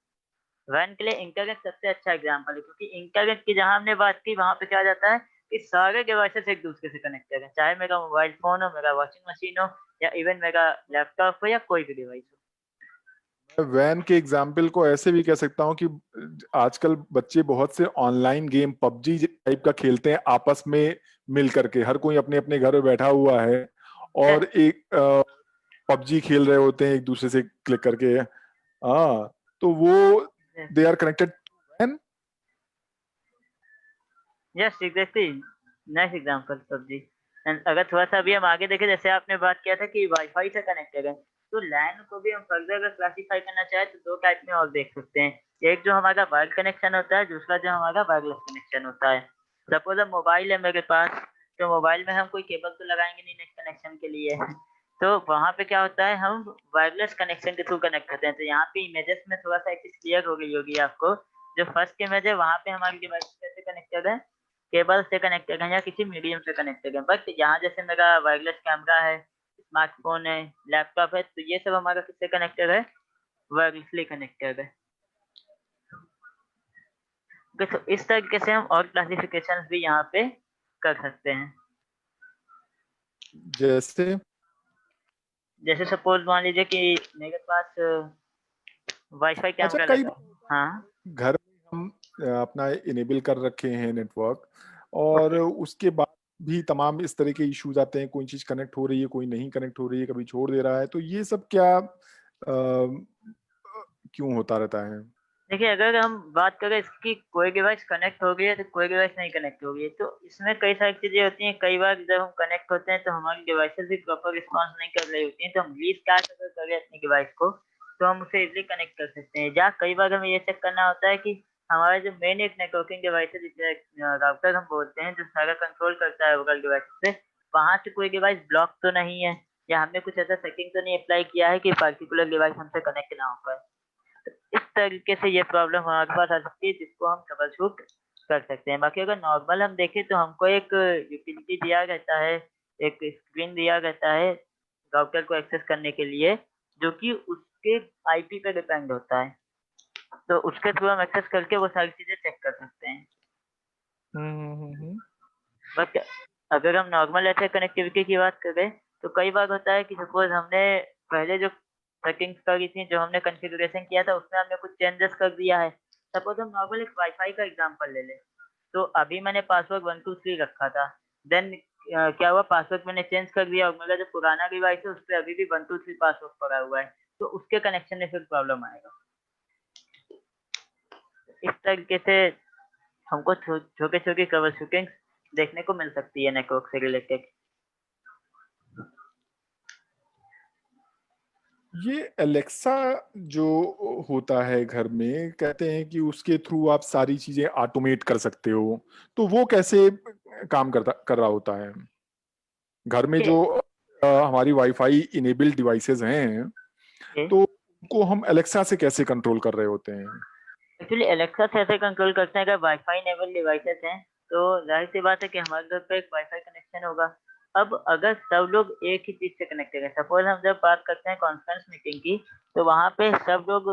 वैन के लिए इंटरनेट सबसे अच्छा एग्जांपल है, क्योंकि इंटरनेट की जहां हमने बात की वहां पे क्या जाता है कि सारे डिवाइसेस एक दूसरे से कनेक्टेड है, चाहे मेरा मोबाइल फोन हो, मेरा वॉशिंग मशीन हो, या इवन मेरा लैपटॉप हो या कोई भी डिवाइस हो। मैं वैन के एग्जाम्पल को ऐसे भी कह सकता हूँ कि आजकल बच्चे बहुत से ऑनलाइन गेम पबजी टाइप का खेलते हैं आपस में मिल करके। हर कोई अपने अपने घर में बैठा हुआ है यस और एक पबजी खेल रहे होते हैं एक दूसरे से क्लिक करके। हाँ, तो वो दे आर कनेक्टेड वैन। यस एग्जैक्टली, नाइस एग्जांपल सब्जी। एंड अगर थोड़ा सा अभी हम आगे देखें, जैसे आपने बात किया था कि वाईफाई से कनेक्टेड है, तो लैन को भी हम फर्दर अगर क्लासिफाई करना चाहें तो दो टाइप में और देख सकते हैं। एक जो हमारा वायर्ड कनेक्शन होता है, दूसरा जो हमारा वायरलेस कनेक्शन होता है। सपोज अब मोबाइल है मेरे पास, तो मोबाइल में हम कोई केबल तो लगाएंगे नहीं नेट कनेक्शन के लिए तो वहां पे क्या होता है, हम वायरलेस कनेक्शन के थ्रू कनेक्ट करते हैं। तो यहाँ पे इमेजेस में थोड़ा सा एक चीज क्लियर हो गई होगी आपको जो फर्स्ट इमेज है वहां पे हमारी डिवाइस कैसे कनेक्टेड है, केबल से कनेक्टेड है या किसी मीडियम से कनेक्टेड है। बट यहाँ जैसे मेरा वायरलेस कैमरा है, स्मार्टफोन है, लैपटॉप है, तो ये सब हमारा किससे कनेक्टेड है, वायरलेसली कनेक्टेड है। तो इस तरीके से हम और क्लासिफिकेशन भी यहाँ पे कर सकते हैं। जैसे जैसे सपोज मान लीजिए कि मेरे पास वाईफाई अच्छा, कैमरा कई लगा है। हाँ घर में हम अपना इनेबल कर रखे हैं नेटवर्क, और ओके। उसके बाद भी तमाम इस तरह के इश्यूज आते हैं, कोई चीज कनेक्ट हो रही है, कोई नहीं कनेक्ट हो रही है, कभी छोड़ दे रहा है, तो ये सब क्या क्यों होता रहता है? देखिए अगर हम बात करें इसकी, कोई डिवाइस कनेक्ट हो गई है तो कोई डिवाइस नहीं कनेक्ट हो गई है, तो इसमें कई सारी चीजें होती हैं। कई बार जब हम कनेक्ट होते हैं तो हमारी डिवाइसेस भी प्रॉपर रिस्पॉन्स नहीं कर रही होती हैं, तो हम रीस्टार्ट अगर करें अपनी डिवाइस को तो हम उसे इजिली कनेक्ट कर सकते हैं। या कई बार हमें ये चेक करना होता है कि हमारा जो मेन एक नेटवर्किंग डिवाइस है जिसे राउटर हम बोलते हैं, जो सारा कंट्रोल करता है ओवरऑल डिवाइस से, वहां से कोई डिवाइस ब्लॉक तो नहीं है, या हमने कुछ ऐसा सेटिंग तो नहीं अप्लाई किया है कि पर्टिकुलर डिवाइस हमसे कनेक्ट ना हो पाए। इस तरीके से ये प्रॉब्लम हमारे पास आ सकती है जिसको हम ट्रबल शूट कर सकते हैं। बाकी अगर नॉर्मल हम देखें तो हमको एक यूटिलिटी दिया रहता है, एक स्क्रीन दिया रहता है राउटर को एक्सेस करने के लिए, जो कि उसके आईपी पे डिपेंड होता है। तो उसके थ्रू हम एक्सेस करके वो सारी चीजें चेक कर सकते हैं। हम्म। बट अगर हम नॉर्मल ऐसे कनेक्टिविटी की बात करें तो कई बार होता है कि सपोज हमने पहले जो सेटिंग्स करी थी, जो हमने कॉन्फ़िगरेशन किया था, उसमें हमने कुछ चेंजेस कर दिया है। सपोज हम नॉर्मल एक वाईफाई का एग्जांपल ले लें, तो अभी मैंने पासवर्ड 123 रखा था। देन क्या हुआ, पासवर्ड मैंने चेंज कर दिया और मेरा जो पुराना डिवाइस है उस पर अभी भी 123 पासवर्ड पड़ा हुआ है, तो उसके कनेक्शन में फिर प्रॉब्लम आएगा। इस तरीके से हमको छोटे छोटे ट्रबल शूटिंग देखने को मिल सकती है नेटवर्क से रिलेटेड। ये एलेक्सा जो होता है घर में, कहते हैं कि उसके थ्रू आप सारी चीजें ऑटोमेट कर सकते हो, तो वो कैसे काम कर रहा होता है घर में? जो हमारी वाईफाई इनेबल्ड डिवाइसेस हैं, तो उनको हम एलेक्सा से कैसे कंट्रोल कर रहे होते हैं? एक्चुअली एलेक्सा से ऐसे कंट्रोल करते हैं, अगर वाईफाई इनेबल डिवाइसेस हैं तो जाहिर सी बात है कि हमारे घर पे एक वाईफाई कनेक्शन होगा। अब अगर सब लोग एक ही चीज से कनेक्टेड है, सपोज हम जब बात करते हैं कॉन्फ्रेंस मीटिंग की, तो वहां पे सब लोग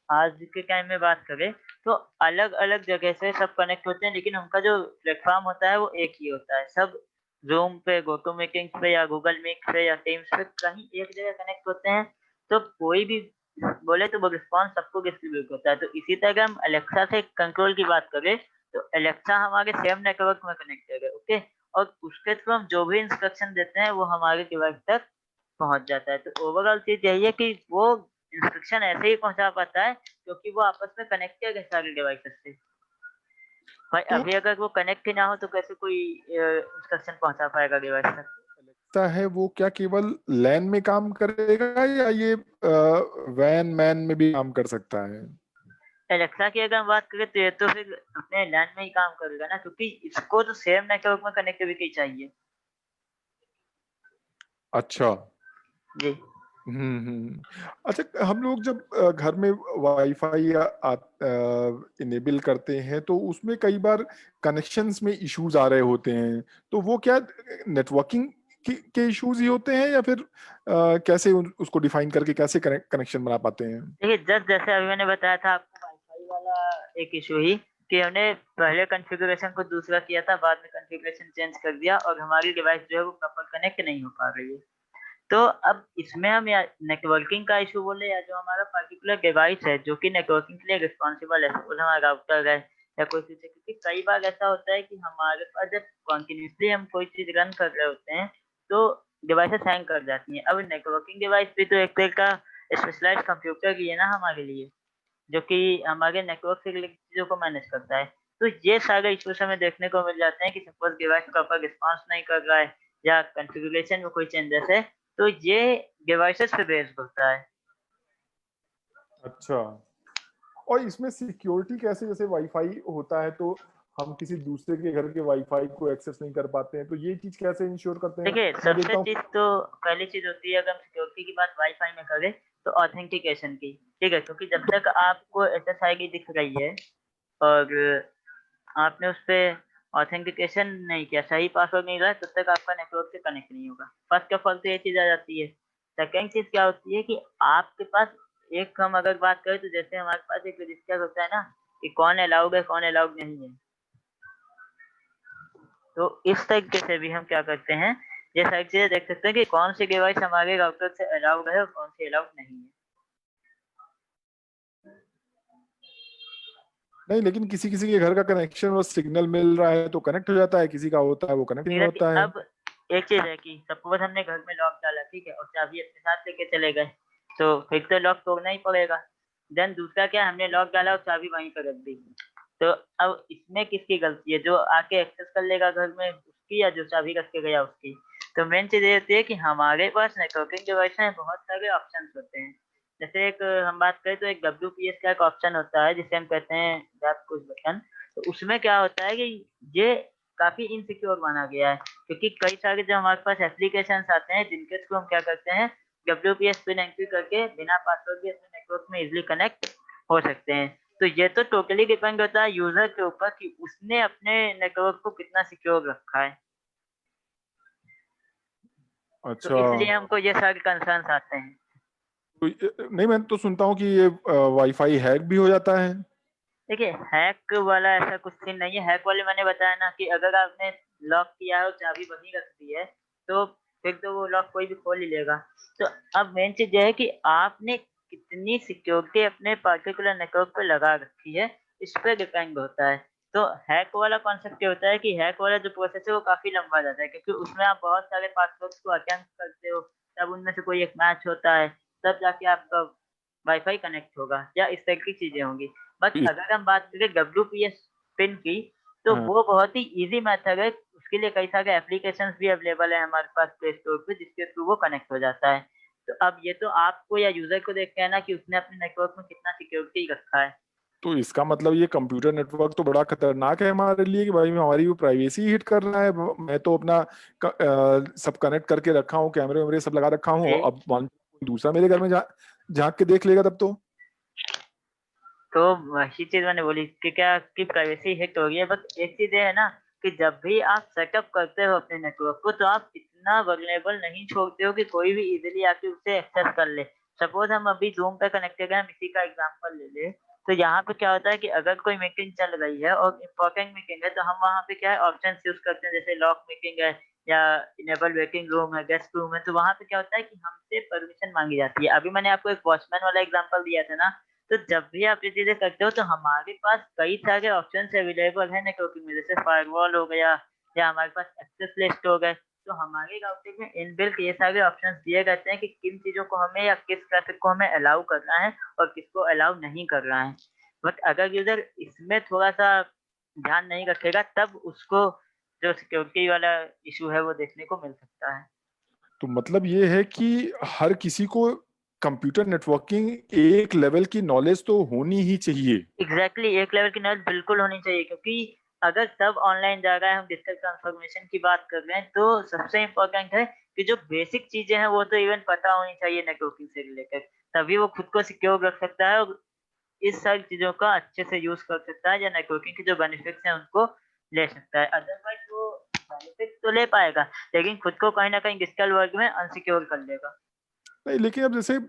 आज के टाइम में बात करें तो अलग अलग जगह से सब कनेक्ट होते हैं, लेकिन उनका जो प्लेटफॉर्म होता है वो एक ही होता है। सब जूम पे, गोटो मीटिंग्स पे या गूगल मीट पे या टीम्स पे कहीं एक जगह कनेक्ट होते हैं। तो कोई भी बोले तो वो रिस्पॉन्स सबको डिस्ट्रीब्यूट होता है। तो इसी तरह हम अलेक्सा से कंट्रोल की बात करें तो अलेक्सा हमारे सेम नेटवर्क में कनेक्टेड है, ओके, और उसके थ्रू हम जो भी इंस्ट्रक्शन देते हैं वो हमारे डिवाइस तक पहुंच जाता है। तो ओवरऑल चीज यही है कि वो इंस्ट्रक्शन ऐसे ही पहुंचा पाता है क्योंकि वो आपस में कनेक्टेड है सारे डिवाइसेस से। भाई तो अभी अगर वो कनेक्ट ही ना हो तो कैसे कोई इंस्ट्रक्शन पहुंचा पाएगा डिवाइस तक। एलेक्सा है वो क्या केवल लैन में काम करेगा, या ये वैन मैन में भी काम कर सकता है? एलेक्सा की अगर हम बात करें तो ये तो फिर अपने लैन में ही काम करेगा ना, क्योंकि इसको तो सेम नेटवर्क में कनेक्टिविटी चाहिए। अच्छा। जी। अच्छा, हम लोग जब घर में वाईफाई इनेबल करते हैं, तो उसमें कई बार कनेक्शंस में इश्यूज आ रहे होते हैं, तो वो क्या नेटवर्किंग के इश्यूज ही होते हैं, या फिर कैसे उसको डिफाइन करके कैसे कनेक्शन बना पाते हैं? देखिए जस्ट जैसे अभी मैंने बताया था आपको वाईफाई वाला एक इशू ही, कि हमने पहले कॉन्फ़िगरेशन को दूसरा किया था, बाद में कॉन्फ़िगरेशन चेंज कर दिया और हमारी डिवाइस जो है वो प्रॉपर कनेक्ट नहीं हो पा रही है। तो अब इसमें हम या नेटवर्किंग का इशू बोले या जो हमारा पर्टिकुलर डिवाइस है जो कि नेटवर्किंग के लिए रिस्पॉन्सिबल है, सपोज हमारा राउटर है या कोई चीज है, क्योंकि कई बार ऐसा होता है कि हमारे पास जब कॉन्टिन्यूसली हम कोई चीज रन कर रहे होते हैं तो डिवाइसेस हैंग कर जाती हैं। अब नेटवर्किंग डिवाइस भी तो एक तरह का स्पेशलाइज्ड कंप्यूटर ही है ना हमारे लिए, जो कि हमारे नेटवर्क से रिलेटेड चीजों को मैनेज करता है। तो ये सारे इश्यूज हमें देखने को मिल जाते हैं कि सपोज डिवाइस प्रॉपर रिस्पॉन्स नहीं कर रहा है या कॉन्फ़िगरेशन में कोई चेंजेस है, तो ये डिवाइसेस पे बेस्ड होता है। अच्छा। और इसमें सिक्योरिटी कैसे, जैसे वाईफाई होता है तो हम किसी दूसरे के घर के वाईफाई को एक्सेस नहीं कर पाते हैं, तो ये चीज कैसे इंश्योर करते हैं? देखिए मैं सबसे देखता हूँ। चीज तो पहली चीज होती है, अगर हम सिक्योरिटी की बात वाईफाई में करें तो ऑथेंटिकेशन की, ठीक है, क्योंकि जब तो तक आपको एसएसआई की दिख रही है और आपने उस पे ऑथेंटिकेशन नहीं किया, सही पासवर्ड नहीं रहा, तब तक आपका नेटवर्क से कनेक्ट नहीं होगा। फर्स्ट ऑफ ऑल तो ये चीज़ आ जाती है। सेकंड चीज़ क्या होती है कि आपके पास एक हम अगर बात करें तो जैसे हमारे पास एक रजिस्टर होता है ना कि कौन अलाउड है, कौन अलाउड नहीं है। तो इस तरीके से भी हम क्या करते हैं, ये सारी चीज़ें देख सकते हैं कि कौन सी डिवाइस हमारे राउटर से अलाउड है और कौन सी अलाउड नहीं है। नहीं, लेकिन किसी किसी के घर का कनेक्शन बस सिग्नल मिल रहा है तो कनेक्ट हो जाता है, किसी का होता है वो कनेक्ट नहीं एग्जैक्टली। होता है। अब एक चीज है कि सपोज हमने घर में लॉक डाला, ठीक है, और चाबी अपने साथ लेके चले गए, तो फिर तो लॉक तोड़ना ही पड़ेगा। देन दूसरा क्या, हमने लॉक डाला और चाबी वहीं पर रख दी। तो अब इसमें किसकी गलती है, जो आके एक्सेस कर लेगा घर में उसकी, या जो चाबी रख के गया उसकी? तो मेन चीज ये होती है कि हमारे पास नेटवर्किंग डिवाइस में बहुत सारे ऑप्शन होते हैं। जैसे एक हम बात करें तो एक WPS का एक ऑप्शन होता है जिसे हम कहते हैं डैप पुश बटन। तो उसमें क्या होता है कि ये काफी इनसिक्योर माना गया है, क्योंकि कई सारे जो हमारे पास एप्लीकेशन आते हैं जिनके थ्रू हम क्या करते हैं, WPS पिन एंट्री करके बिना पासवर्ड के अपने नेटवर्क में इजिली कनेक्ट हो सकते हैं। तो ये तो टोटली डिपेंड होता है यूजर के ऊपर कि उसने अपने नेटवर्क को कितना सिक्योर रखा है। तो अच्छा। इसलिए हमको ये सारे कंसर्न्स आते हैं। तो नहीं, मैं तो सुनता हूँ कि ये वाईफाई हैक भी हो जाता है। देखिए, हैक वाला ऐसा कुछ सीन नहीं है। हैक वाले मैंने बताया ना कि अगर आपने लॉक किया है और चाबी वहीं रख दी है, तो फिर तो वो लॉक कोई भी खोल ही लेगा। तो अब मेन चीज ये है कि आपने कितनी सिक्योरिटी अपने पार्टिकुलर नेटवर्क पे लगा रखी है, इस पे डिपेंड होता है। तो हैक वाला कॉन्सेप्ट ये होता है कि हैक वाला जो प्रोसेस है वो काफी लंबा जाता है, क्योंकि उसमें आप बहुत सारे पासवर्ड्स को अटेम्प्ट करते हो, तब उनमें से कोई एक मैच होता है, तब जाके आपका वाईफाई कनेक्ट होगा या इस तरह की चीजें होंगी। बट तो इस, अगर हम बात करें WPS पिन की, तो हाँ, वो बहुत ही इजी मेथड है। उसके लिए कई सारे एप्लीकेशंस भी अवेलेबल है हमारे पास प्ले स्टोर पे, जिसके थ्रू वो कनेक्ट हो जाता है। तो अब ये तो आपको या यूजर को देख के है ना कि उसने अपने नेटवर्क में कितना सिक्योरिटी रखा है। तो इसका मतलब ये कंप्यूटर नेटवर्क तो बड़ा खतरनाक है हमारे लिए कि भाई हमारी भी प्राइवेसी हिट कर रहा है। मैं तो अपना सब कनेक्ट करके रखा हूँ, कैमरे वैमरे सब लगा रखा हूँ, जी। अब मान कोई दूसरा मेरे घर में झांक के देख लेगा तब तो। तो वही चीज मैंने बोली कि क्या आपकी प्राइवेसी हिट हो गई है। बस एक चीज ये है ना कि जब भी आप सेटअप करते हो अपने नेटवर्क को, तो आप इतना वल्नरेबल नहीं छोड़ते हो कि कोई भी इजीली आके उसे एक्सेस कर ले। सपोज हम अभी जूम पे कनेक्टेड हैं, हम इसी का एग्जांपल ले ले। तो यहाँ पे क्या होता है कि अगर कोई मीटिंग चल रही है और इम्पोर्टेंट मीटिंग है, तो हम वहाँ पे क्या है ऑप्शन यूज करते हैं, जैसे लॉक मीटिंग है या इनेबल वेटिंग रूम है, गेस्ट रूम है। तो वहाँ पे क्या होता है कि हमसे परमिशन मांगी जाती है। अभी मैंने आपको एक वॉचमैन वाला एग्जांपल दिया था ना। तो जब भी आप ये चीजें करते हो तो हमारे पास कई सारे ऑप्शन अवेलेबल है नेटवर्किंग में, जैसे फायरवॉल हो गया या हमारे पास एक्सेस लिस्ट हो गए। तो हमारे राउटिंग में इनबिल्ट ये सारे ऑप्शंस दिए रहते हैं कि किन चीजों को हमें या किस ट्रैफिक को हमें अलाउ करना है और किसको अलाउ नहीं करना है। बट अगर यूजर इसमें थोड़ा सा ध्यान नहीं रखेगा, तब उसको जो सिक्योरिटी वाला इशू है वो देखने को मिल सकता है। तो मतलब ये है कि हर किसी को कंप्यूटर नेटवर्किंग एक लेवल की नॉलेज तो होनी ही चाहिए। एग्जैक्टली exactly, एक लेवल की नॉलेज बिल्कुल होनी चाहिए, क्योंकि अगर सब ऑनलाइन जा रहा है, हम डिजिटल ट्रांसफॉर्मेशन की बात कर रहे हैं, तो सबसे इम्पोर्टेंट है कि जो बेसिक चीजें हैं वो तो इवन पता होनी चाहिए नेटवर्किंग से रिलेटेड। तभी वो खुद को सिक्योर रख सकता है और इस सारी चीजों का अच्छे से यूज कर सकता है, या नेटवर्किंग के जो बेनिफिट्स हैं उनको ले सकता है। अदरवाइज वो बेनिफिट तो ले पाएगा, लेकिन खुद को कहीं ना कहीं डिजिटल वर्ल्ड में अनसिक्योर कर लेगा। नहीं, लेकिन अब जैसे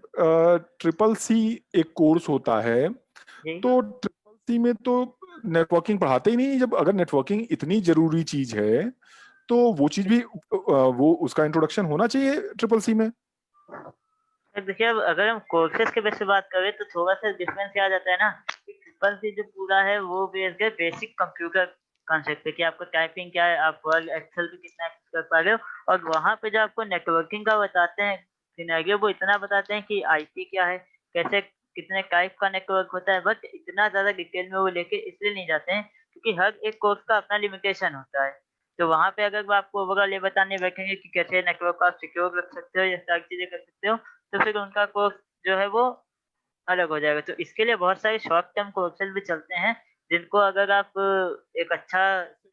ट्रिपल सी एक कोर्स होता है, जी। तो ट्रिपल सी में तो नेटवर्किंग पढ़ाते ही नहीं। जब अगर नेटवर्किंग इतनी जरूरी चीज है तो वो चीज भी वो उसका इंट्रोडक्शन होना चाहिए ट्रिपल सी में। तो देखिए, अब अगर हम कोर्सेज के बेस पे बात करें तो थोड़ा सा डिफरेंस आ जाता है ना कि ट्रिपल सी जो पूरा है वो बेस्ड है बेसिक कंप्यूटर कॉन्सेप्ट पे, कि आपको टाइपिंग क्या है, आप वर्ड एक्सेल पे कितना एक्सेस कर पा रहे हो। और वहां पे जो आपको नेटवर्किंग का बताते हैं सिनेरियो, वो इतना बताते हैं कि आईपी क्या है, कैसे कितने टाइप का नेटवर्क होता है। बट इतना ज्यादा डिटेल में वो लेके इसलिए नहीं जाते हैं क्योंकि हर एक कोर्स का अपना लिमिटेशन होता है। तो वहां पे अगर वो आपको ओवरऑल ये बताने बैठेंगे कि कैसे नेटवर्क को आप सिक्योर रख सकते हो या सारी चीजें कर सकते हो, तो फिर उनका कोर्स जो है वो अलग हो जाएगा। तो इसके लिए बहुत सारे शॉर्ट टर्म कोर्सेज भी चलते हैं, जिनको अगर आप एक अच्छा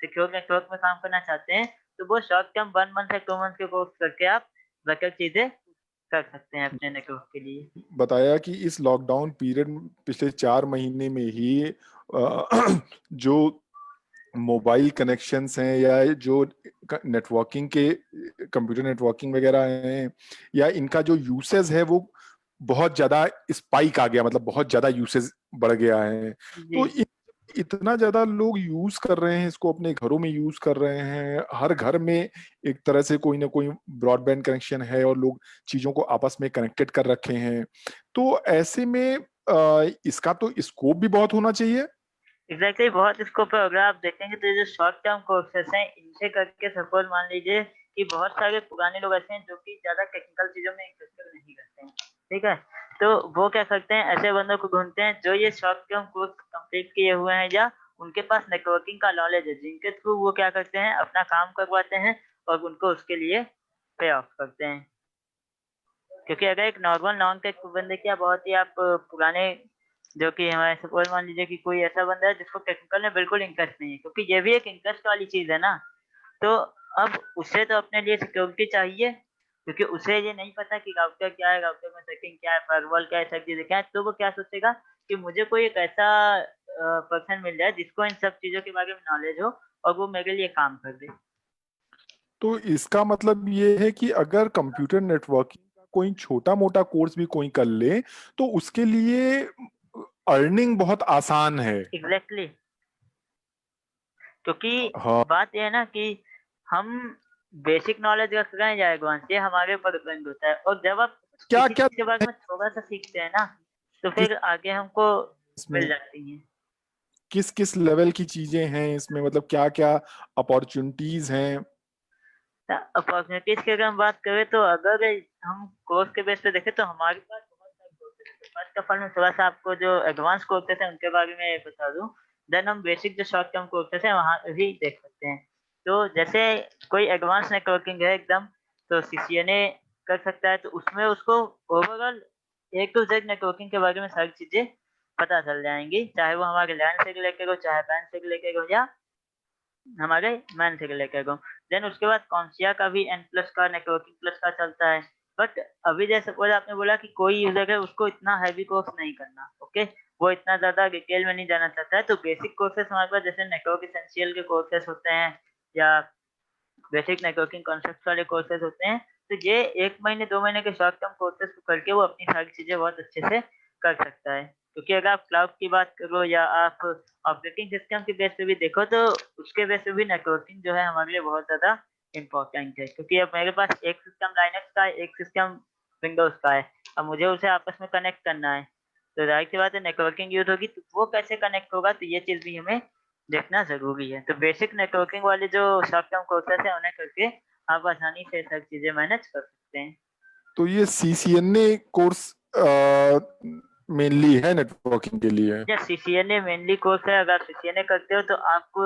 सिक्योर नेटवर्क में काम करना चाहते हैं, तो वो शॉर्ट टर्म 1 मंथ या 2 मंथ के कोर्स करके आप बेटर चीजें कर सकते हैं अपने नेटवर्क के लिए। बताया कि इस लॉकडाउन पीरियड पिछले 4 महीने में ही जो मोबाइल कनेक्शंस हैं या जो नेटवर्किंग के कंप्यूटर नेटवर्किंग वगैरह हैं या इनका जो यूसेज है वो बहुत ज्यादा स्पाइक आ गया, मतलब बहुत ज्यादा यूसेज बढ़ गया है। जी। तो इतना ज्यादा लोग यूज कर रहे हैं इसको, अपने घरों में यूज कर रहे हैं, हर घर में एक तरह से कोई ना कोई ब्रॉडबैंड कनेक्शन है और लोग चीजों को आपस में कनेक्टेड कर रखे हैं। तो ऐसे में इसका तो स्कोप भी बहुत होना चाहिए। एग्जैक्टली बहुत स्कोप है। अगर आप देखेंगे तो ये जो शॉर्ट टर्म कोर्सेस हैं इनसे करके सपोज मान लीजिए कि बहुत सारे पुराने लोग ऐसे हैं जो कि ज्यादा टेक्निकल चीजों में इंटरेस्टेड नहीं करते हैं, ठीक है। तो वो क्या करते हैं, ऐसे बंदों को ढूंढते हैं जो ये शॉर्ट टर्म कोर्स कंप्लीट किए हुए हैं या उनके पास नेटवर्किंग का नॉलेज है, जिनके थ्रू वो क्या करते हैं अपना काम करवाते हैं और उनको उसके लिए पे ऑफ करते हैं। क्योंकि अगर एक नॉर्मल नॉन टेक बंदे क्या बहुत ही आप पुराने जो कि हमारे सपोज मान लीजिए कि कोई ऐसा बंदा है जिसको टेक्निकल में बिल्कुल इंटरेस्ट नहीं है, क्योंकि ये भी एक इंटरेस्ट वाली चीज है ना। तो अब उसे तो अपने लिए सिक्योरिटी चाहिए, क्योंकि उसे ये नहीं पता कि राउटर क्या है, राउटर में सेटिंग क्या है, फायरवॉल क्या है, सब चीजें क्या है। तो वो क्या सोचेगा कि मुझे कोई एक ऐसा पर्सन मिल जाए जिसको इन सब चीजों के बारे में नॉलेज हो और वो मेरे लिए काम कर दे। तो इसका मतलब ये है कि अगर कंप्यूटर नेटवर्किंग का कोई छोटा मोटा कोर्स भी कोई कर ले तो उसके लिए अर्निंग बहुत आसान है। Exactly exactly। क्योंकि हाँ। बात यह है ना कि हम बेसिक नॉलेज रख रहे हैं या एडवांस, ये हमारे ऊपर डिपेंड होता है। और जब आप क्या किसी क्या चीज के बारे में थोड़ा सा सीखते हैं ना तो किस फिर आगे हमको मिल इसमें जाती हैं। किस किस लेवल की चीजें हैं इसमें, मतलब क्या क्या अपॉर्चुनिटीज हैं। अपॉर्चुनिटीज की अगर हम बात करें तो अगर हम कोर्स के बेस पे देखें तो हमारे पास बहुत सारे कोर्सेज हैं। फर्स्ट ऑफ ऑल मैं थोड़ा सा आपको जो एडवांस कोर्सेज हैं उनके बारे में बता दूं, देन हम बेसिक जो शॉर्ट टर्म कोर्सेज हैं वहाँ भी देख सकते हैं। तो जैसे कोई एडवांस नेटवर्किंग है एकदम, तो सीसीएनए कर सकता है। तो उसमें उसको overall A to Z networking के बारे में सारी चीजें पता चल जाएंगी, चाहे वो हमारे लैन से रिलेटेड हो, चाहे पैन से रिलेटेड हो, या हमारे मैन से लेकर गो। देन उसके बाद कॉन्सिया का भी एन प्लस का नेटवर्किंग प्लस का चलता है। बट अभी जैसे सपोज आपने बोला कि कोई यूजर है उसको इतना हैवी कोर्स नहीं करना, ओके, वो इतना ज्यादा डिटेल में नहीं जाना चाहता है, तो बेसिक कोर्सेस हमारे पास जैसे नेटवर्क एसेंशियल के कोर्सेस होते हैं या बेसिक नेटवर्किंग कॉन्सेप्ट वाले कोर्सेज होते हैं। तो ये 1 महीने 2 महीने के शॉर्ट टर्म कोर्सेज को करके वो अपनी सारी चीजें बहुत अच्छे से कर सकता है। क्योंकि अगर आप क्लाउड की बात करो या आप ऑपरेटिंग सिस्टम के बेस पे भी देखो तो उसके बेस पे भी नेटवर्किंग जो है हमारे लिए बहुत ज्यादा इंपॉर्टेंट है। क्योंकि अब मेरे पास एक सिस्टम लाइनक्स का है, एक सिस्टम विंडोज का है, अब मुझे उसे आपस में कनेक्ट करना है, तो जाहिर सी बात है नेटवर्किंग यूज होगी, तो वो कैसे कनेक्ट होगा, तो ये चीज भी हमें देखना जरूरी है। तो बेसिक नेटवर्किंग वाले जो शॉर्ट टर्म कोर्सेस है उन्हें करके आप आसानी से सब चीजें मैनेज कर सकते हैं। तो ये सीसीएनए कोर्स मेनली है नेटवर्किंग के लिए। या सीसीएनए मेनली कोर्स है। अगर सीसीएनए करते हो तो आपको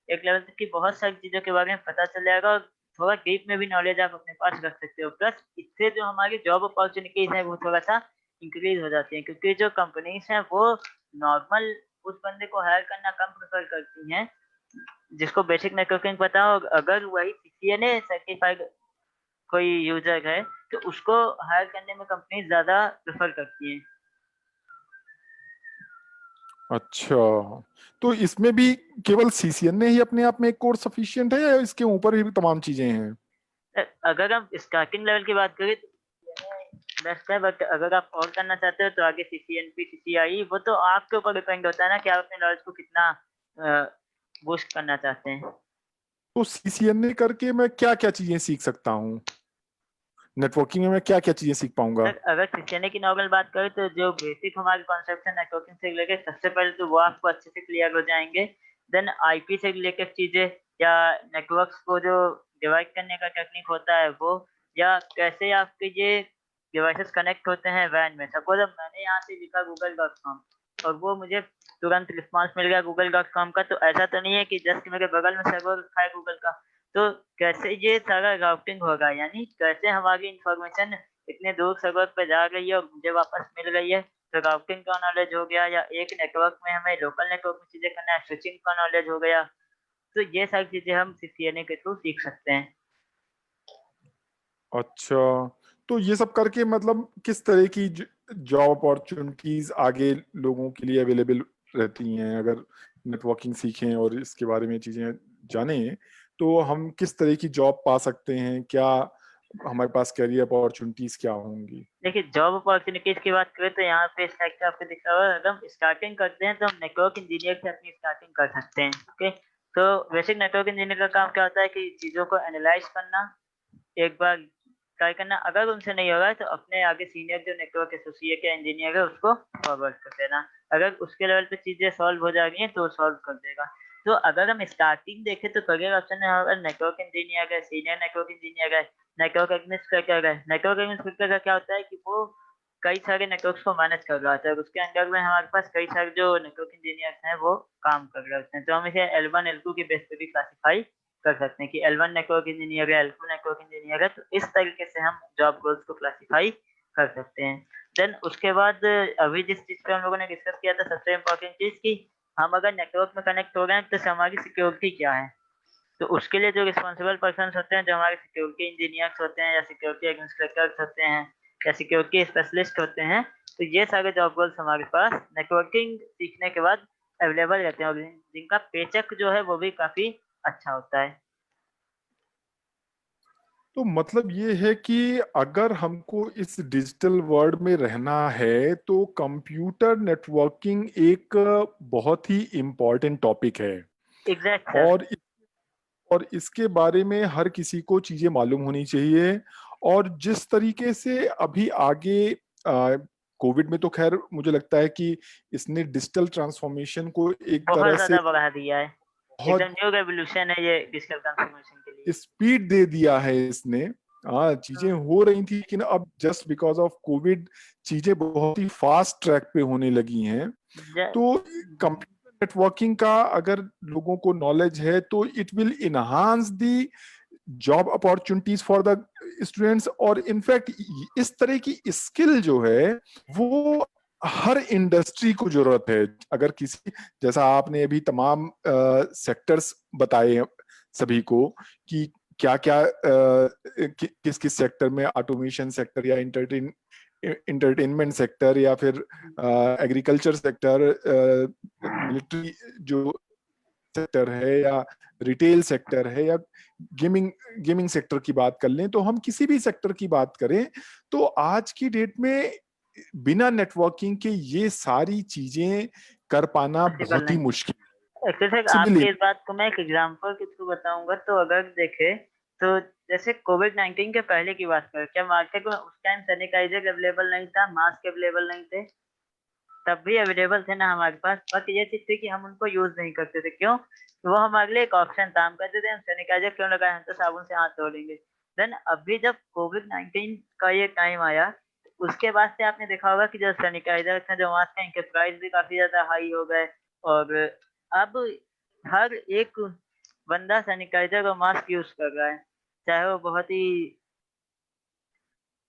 एक लेवल तक की बहुत सारी चीजों के बारे में पता चल जाएगा और थोड़ा डीप में भी नॉलेज आप अपने पास रख सकते हो। प्लस इससे जो हमारी जॉब अपॉर्चुनिटीज है वो थोड़ा सा इंक्रीज हो जाती है, क्योंकि जो कंपनीज हैं वो नॉर्मल उस बंदे को हायर करना कम प्रेफर करती हैं जिसको बेसिक नेटवर्किंग पता हो। अगर वही सीसीएनए सर्टिफाइड कोई यूजर है तो उसको हायर करने में कंपनी ज्यादा प्रेफर करती है। अच्छा, तो इसमें भी केवल सीसीएनए ही अपने आप में एक कोर्स सफिशिएंट है या इसके ऊपर भी तमाम चीजें हैं। अगर हम स्टार्टिंग लेवल की बात करें तो बेस्ट है, बट अगर आप और करना चाहते हो तो आगे सीसीएनपी सीसीआई वो तो आपके ऊपर डिपेंड होता है ना कि आप अपने नॉलेज को कितना बूस्ट करना चाहते हैं। तो सीसीएनए करके मैं क्या क्या चीजें सीख सकता हूँ, नेटवर्किंग में मैं क्या क्या चीजें सीख पाऊंगा। सर अगर सीसीएनए की नॉर्मल बात करें तो जो बेसिक हमारे कॉन्सेप्ट है नेटवर्किंग से रिलेटेड, सबसे पहले तो वो आपको अच्छे से क्लियर हो जाएंगे। देन आईपी से रिलेटेड चीजें या नेटवर्क्स को जो डिवाइड करने का टेक्निक होता है वो, या कैसे आपके ये डिवाइसेस कनेक्ट होते हैं वैन में। सपोज अब मैंने यहाँ से लिखा google.com और वो मुझे तुरंत रिस्पॉन्स मिल गया google.com का, तो ऐसा तो नहीं है कि जस्ट मेरे बगल में सर्वर रखा है गूगल का। तो कैसे ये सारा राउटिंग होगा, यानी कैसे हमारी इंफॉर्मेशन इतने दूर सर्वर पे जा रही है और मुझे वापस मिल रही है। तो राउटिंग का नॉलेज हो गया, या एक नेटवर्क में हमें लोकल नेटवर्क में चीजें करना है, स्विचिंग का नॉलेज हो गया। तो ये सारी चीजें हम सीसीएनए के थ्रू सीख सकते हैं। अच्छा, तो ये सब करके मतलब किस तरह की जॉब अपॉर्चुनिटीज आगे लोगों के लिए अवेलेबल रहती हैं, अगर नेटवर्किंग सीखें और इसके बारे में चीजें जानें तो हम किस तरह की जॉब पा सकते हैं, क्या हमारे पास कैरियर अपॉर्चुनिटीज क्या होंगी? देखिए, जॉब अपॉर्चुनिटीज की बात करें तो यहाँ पे सेक्टर आपको दिख रहा होगा, अगर हम स्टार्टिंग करते हैं तो हम नेटवर्क इंजीनियर से अपनी स्टार्टिंग कर सकते हैं। ओके, तो बेसिक नेटवर्क इंजीनियर का काम क्या होता है कि चीज़ों को एनालाइज करना, एक बार ट्राई करना, अगर उनसे नहीं हो रहा है तो अपने आगे सीनियर जो नेटवर्क एसोसिएट या इंजीनियर है उसको फॉरवर्ड कर देना। अगर उसके लेवल पे चीज़ें सॉल्व हो जा रही हैं तो सॉल्व कर देगा। तो अगर हम स्टार्टिंग देखें तो करियर ऑप्शन में हमारा नेटवर्क इंजीनियर है, सीनियर नेटवर्क इंजीनियर है, नेटवर्क एडमिनिस्ट्रेटर है। नेटवर्क एडमिनिस्ट्रेटर का क्या होता है कि वो कई सारे नेटवर्क्स को मैनेज कर रहा होता है, उसके अंडर में हमारे पास कई सारे जो नेटवर्क इंजीनियर्स हैं वो काम कर रहे होते हैं। तो हम इसे L1 L2 के बेस पे भी क्लासिफाई कर सकते हैं कि L1 नेटवर्क इंजीनियर है, L2 नेटवर्क इंजीनियर है। तो इस तरीके से हम जॉब रोल्स को क्लासिफाई कर सकते हैं। देन उसके बाद अभी जिस चीज पे हम लोगों ने डिस्कस किया था, सबसे इम्पोर्टेंट चीज की हम अगर नेटवर्क में कनेक्ट हो रहे हैं तो हमारी सिक्योरिटी क्या है। तो उसके लिए जो रिस्पॉन्सिबल पर्सन होते हैं, जो हमारे सिक्योरिटी इंजीनियर्स होते हैं या सिक्योरिटी एडमिनिस्ट्रेटर्स होते हैं या सिक्योरिटी स्पेशलिस्ट होते हैं, तो ये सारे जॉब रोल्स हमारे पास नेटवर्किंग सीखने के बाद अवेलेबल रहते हैं और जिनका पेचेक जो है वो भी काफी अच्छा होता है। तो मतलब ये है कि अगर हमको इस डिजिटल वर्ल्ड में रहना है तो कंप्यूटर नेटवर्किंग एक बहुत ही इम्पोर्टेंट टॉपिक है, एग्जैक्ट सर। और और इसके बारे में हर किसी को चीजें मालूम होनी चाहिए। और जिस तरीके से अभी आगे कोविड में तो खैर मुझे लगता है कि इसने डिजिटल ट्रांसफॉर्मेशन को एक बहुत तरह से ज्यादा बढ़ा दिया है। एकदम बहुत न्यू रेवोल्यूशन है ये डिजिटल ट्रांसफॉर्मेशन के लिए। स्पीड दे दिया है इसने। हाँ, चीजें हम्म, हो रही थी लेकिन अब जस्ट बिकॉज ऑफ कोविड चीजें बहुत ही फास्ट ट्रैक पे होने लगी हैं। ज- तो कंप्यूटर नेटवर्किंग का अगर लोगों को नॉलेज है तो it will enhance the job opportunities for the students, और इनफैक्ट इस तरह की स्किल जो है वो हर इंडस्ट्री को जरूरत है। अगर किसी, जैसा आपने अभी तमाम सेक्टर्स बताए सभी को कि क्या क्या किस किस सेक्टर में, ऑटोमेशन सेक्टर या इंटरटेनमेंट सेक्टर या फिर एग्रीकल्चर सेक्टर, मिलिट्री जो सेक्टर है या रिटेल सेक्टर है या गेमिंग गेमिंग सेक्टर की बात कर लें, तो हम किसी भी सेक्टर की बात करें तो आज की डेट में बिना नेटवर्किंग के ये सारी चीजें कर पाना पॉसिबल बहुत ही नहीं मुश्किल है। Actually sir similar. आपकी इस बात को मैं एक एग्जांपल के थ्रू बताऊंगा। तो अगर देखें तो जैसे कोविड-19 के पहले की बात करें, क्या मार्केट में उस टाइम सैनिटाइजर अवेलेबल नहीं था, मास्क अवेलेबल नहीं थे? तब भी अवेलेबल थे ना हमारे पास, बस ये चीज थी कि हम उनको यूज नहीं करते थे। क्यों? वो हमारे लिए एक ऑप्शन था, हम कहते थे हम सैनिटाइजर क्यों लगाए, हम तो साबुन से हाथ धो लेंगे। देन अभी जब कोविड-19 का ये टाइम आया, उसके बाद से आपने देखा होगा कि जो सैनिटाइजर थे, जो मास्क हैं, इनके प्राइस भी काफी ज्यादा हाई हो गए। और अब हर एक बंदा सैनिटाइजर और मास्क यूज कर रहा है, चाहे वो बहुत ही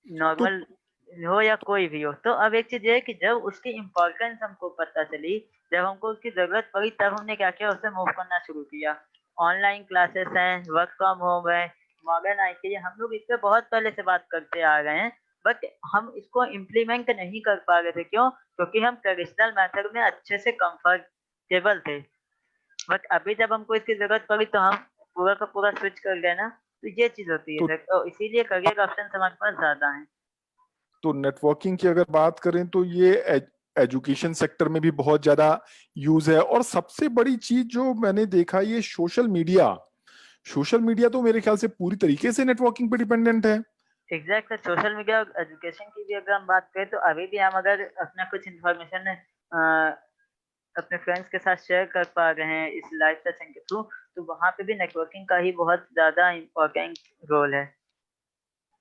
तो नॉर्मल हो या कोई भी हो। तो अब एक चीज ये है कि जब उसकी इम्पोर्टेंस हमको पता चली, जब हमको उसकी जरूरत पड़ी, तब हमने क्या किया, उसे मूव करना शुरू किया। ऑनलाइन क्लासेस हैं, वर्क फ्रॉम होम है, मॉडर्न आईटी है, हम लोग इस पे बहुत पहले से बात करते आ रहे हैं। बट हम इसको इम्प्लीमेंट नहीं कर पा रहे थे। क्यों? क्योंकि हम ट्रेडिशनल मेथड में अच्छे से कंफर्टेबल थे। बट अभी जब हमको इसकी जरूरत पड़ी तो हम पूरा का पूरा स्विच कर गए ना। तो ये चीज होती है तो सर, तो इसीलिए करियर ऑप्शन हमारे पास ज्यादा है। तो नेटवर्किंग की अगर बात करें तो ये एजुकेशन सेक्टर में भी बहुत ज्यादा यूज है। और सबसे बड़ी चीज जो मैंने देखा, ये सोशल मीडिया तो मेरे ख्याल से पूरी तरीके से नेटवर्किंग पे डिपेंडेंट है। Exact sir. सोशल मीडिया और एजुकेशन की भी अगर हम बात करें तो अभी भी हम अगर अपना कुछ इन्फॉर्मेशन अपने फ्रेंड्स के साथ शेयर कर पा रहे हैं इस लाइव सेशन के थ्रू, तो वहाँ पे भी नेटवर्किंग का ही बहुत ज्यादा इम्पोर्टेंट रोल है।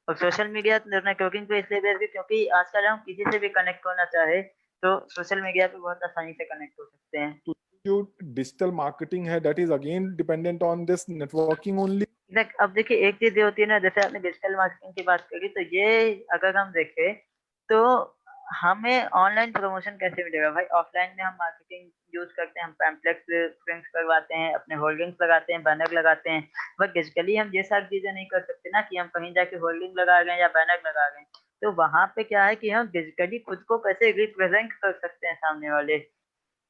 और सोशल मीडिया नेटवर्किंग पे इसलिए भी क्योंकि आजकल हम किसी से भी कनेक्ट होना चाहे तो सोशल मीडिया पे बहुत आसानी से कनेक्ट हो सकते हैं। तो जो डिजिटल मार्केटिंग है that is again dependent on this networking only. अब देखिए एक चीज ये होती है ना, जैसे आपने डिजिटल मार्केटिंग की बात करी, तो ये अगर हम देखें तो हमें ऑनलाइन प्रमोशन कैसे मिलेगा भाई? ऑफलाइन में हम मार्केटिंग यूज करते हैं, हम पैम्पलेट्स प्रिंट करवाते हैं, अपने होर्डिंग्स लगाते हैं, बैनर लगाते हैं। बट डिजिटली हम ये सारी चीजें नहीं कर सकते ना कि हम कहीं जाके होर्डिंग लगा रहे हैं या बैनर लगा रहे हैं। तो वहां पे क्या है कि हम डिजिटली खुद को कैसे रिप्रेजेंट कर सकते हैं सामने वाले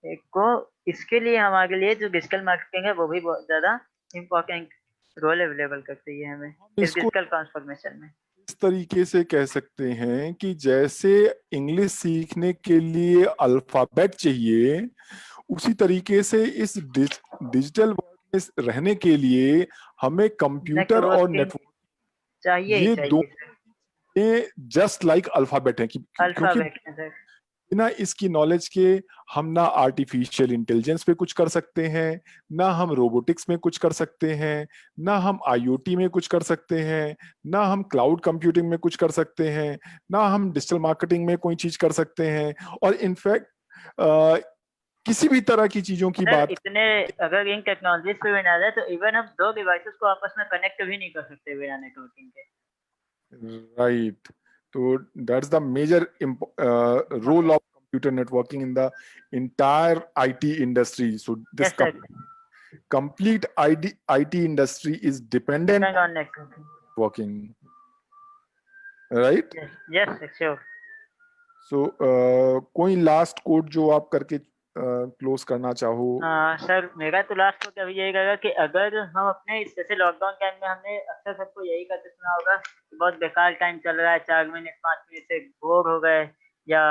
को। इसके लिए हमारे लिए जो डिजिटल मार्केटिंग है वो भी बहुत ज्यादा इम्पोर्टेंट रोल अवेलेबल करती है हमें हम इस इसको डिजिटल ट्रांसफॉर्मेशन में। इस तरीके से कह सकते हैं कि जैसे इंग्लिश सीखने के लिए अल्फाबेट चाहिए, उसी तरीके से इस डिजिटल वर्ल्ड में रहने के लिए हमें कंप्यूटर और नेटवर्किंग नेटवर्क, चाहिए ही ये चाहिए सर। दोनों जस्ट लाइक अल्फाबेट हैं क्योंकि अल्फाबेट है सर। बिना इसकी नॉलेज के हम ना आर्टिफिशियल इंटेलिजेंस पे कुछ कर सकते हैं, ना हम रोबोटिक्स में कुछ कर सकते हैं, ना हम आईओटी में कुछ कर सकते हैं, ना हम क्लाउड कंप्यूटिंग में कुछ कर सकते हैं, ना हम डिजिटल मार्केटिंग में कोई चीज कर सकते हैं। और इनफैक्ट किसी भी तरह की चीजों की सर बात, इतने अगर इन टेक्नोलॉजीज पे भी ना जाए तो इवन हम दो डिवाइसेस को आपस में कनेक्ट भी नहीं कर सकते बिना नेटवर्किंग के। राइट, तो that's the major role of computer networking in the entire IT industry. So this yes sir. complete IT industry is dependent depend on on networking. working, right? Yes yes sure. So कोई last code जो आप करके close करना चाहो? Sir मेरा तो last तो अभी यही रहेगा कि अगर हम अपने जैसे लॉकडाउन टाइम में हमने अक्सर सबको यही कहते सुना होगा कि बहुत बेकार टाइम चल रहा है, 4 महीने 5 महीने से बोर हो गए या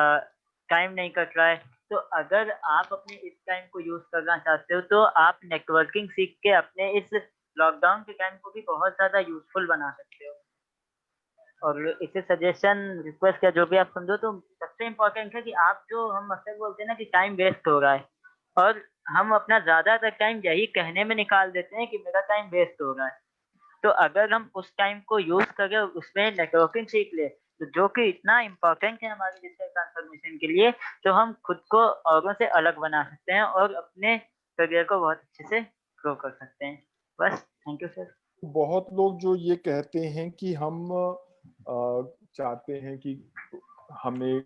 टाइम नहीं कट रहा है। तो अगर आप अपने इस टाइम को यूज करना चाहते हो तो आप नेटवर्किंग सीख के अपने इस लॉकडाउन के टाइम को भी बहुत ज्यादा यूजफुल बना सकते हो। और इसे सजेशन रिक्वेस्ट या जो भी आप समझो, तो सबसे इम्पोर्टेंट है कि आप जो हम अक्सर बोलते हैं ना कि टाइम वेस्ट हो रहा है, और हम अपना ज्यादातर टाइम यही कहने में निकाल देते हैं कि मेरा टाइम वेस्ट हो रहा है। तो अगर हम उस टाइम को यूज करके उसमें नेटवर्किंग सीख ले, तो जो कि इतना इम्पोर्टेंट है हमारे डिजिटल ट्रांसफॉर्मेशन के लिए, तो हम खुद को औरों से अलग बना सकते हैं और अपने करियर को बहुत अच्छे से ग्रो कर सकते हैं। बस थैंक यू सर। बहुत लोग जो ये कहते हैं कि हम चाहते हैं कि हमें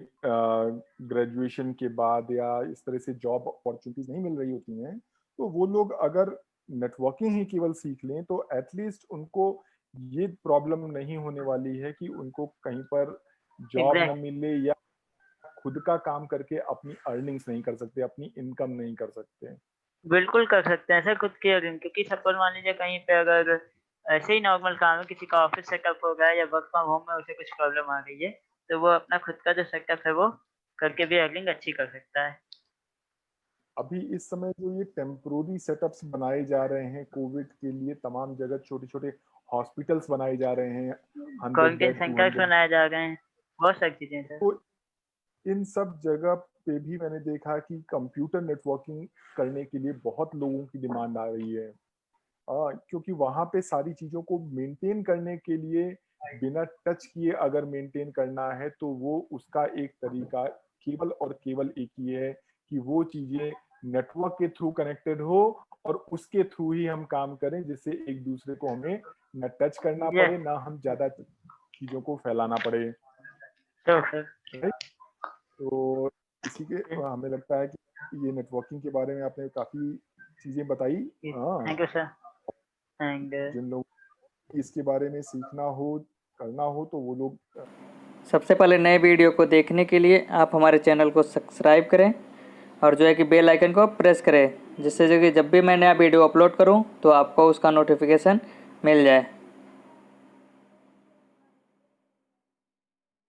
ग्रेजुएशन के बाद या इस तरह से जॉब अपॉर्चुनिटीज नहीं मिल रही होती हैं, तो वो लोग अगर नेटवर्किंग ही केवल सीख लें तो एटलीस्ट उनको ये प्रॉब्लम नहीं होने वाली है कि उनको कहीं पर जॉब न एग्जैक्ट। मिले या खुद का काम करके अपनी अर्निंग्स नहीं कर सकते, अपनी इनकम नहीं कर सकते। बिल्कुल कर सकते हैं सर खुद की अर्निंग, क्योंकि सपोज मान लीजिए कहीं पे अगर ऐसे ही नॉर्मल काम है, किसी का ऑफिस सेटअप हो गया है या वर्क फ्रॉम होम में उसे कुछ प्रॉब्लम आ गई है, तो वो अपना खुद का जो सेटअप है वो करके भी अर्निंग अच्छी कर सकता है। अभी इस समय जो ये टेम्पोररी सेटअप्स बनाए जा रहे हैं कोविड के लिए, तमाम जगह छोटे छोटे हॉस्पिटल्स बनाए जा रहे हैं, 100 क्वारंटाइन बेड टू सेंटर्स 100। बनाए जा रहे हैं, बहुत सारी चीजें सर। तो इन सब जगह पे भी मैंने देखा कि कंप्यूटर नेटवर्किंग करने के लिए बहुत लोगों की डिमांड आ रही है। क्योंकि वहां पे सारी चीजों को मेंटेन करने के लिए बिना टच किए अगर मेंटेन करना है तो वो उसका एक तरीका केवल और केवल एक ही है कि वो चीजें नेटवर्क के थ्रू कनेक्टेड हो और उसके थ्रू ही हम काम करें, जिससे एक दूसरे को हमें न टच करना पड़े, यस ना हम ज्यादा चीजों को फैलाना पड़े। सर। Right? तो इसी के हमें लगता है कि ये नेटवर्किंग के बारे में आपने काफी चीजें बताई। थैंक हाँ, यू सर। एंड जिन लोगों को इसके बारे में सीखना हो, करना हो, तो वो लोग सबसे पहले नए वीडियो को देखने के लिए आप हमारे चैनल को सब्सक्राइब करें और जो है कि बेल आइकन को प्रेस करें, जिससे जो कि जब भी मैं नया वीडियो अपलोड करूं तो आपको उसका नोटिफिकेशन मिल जाए।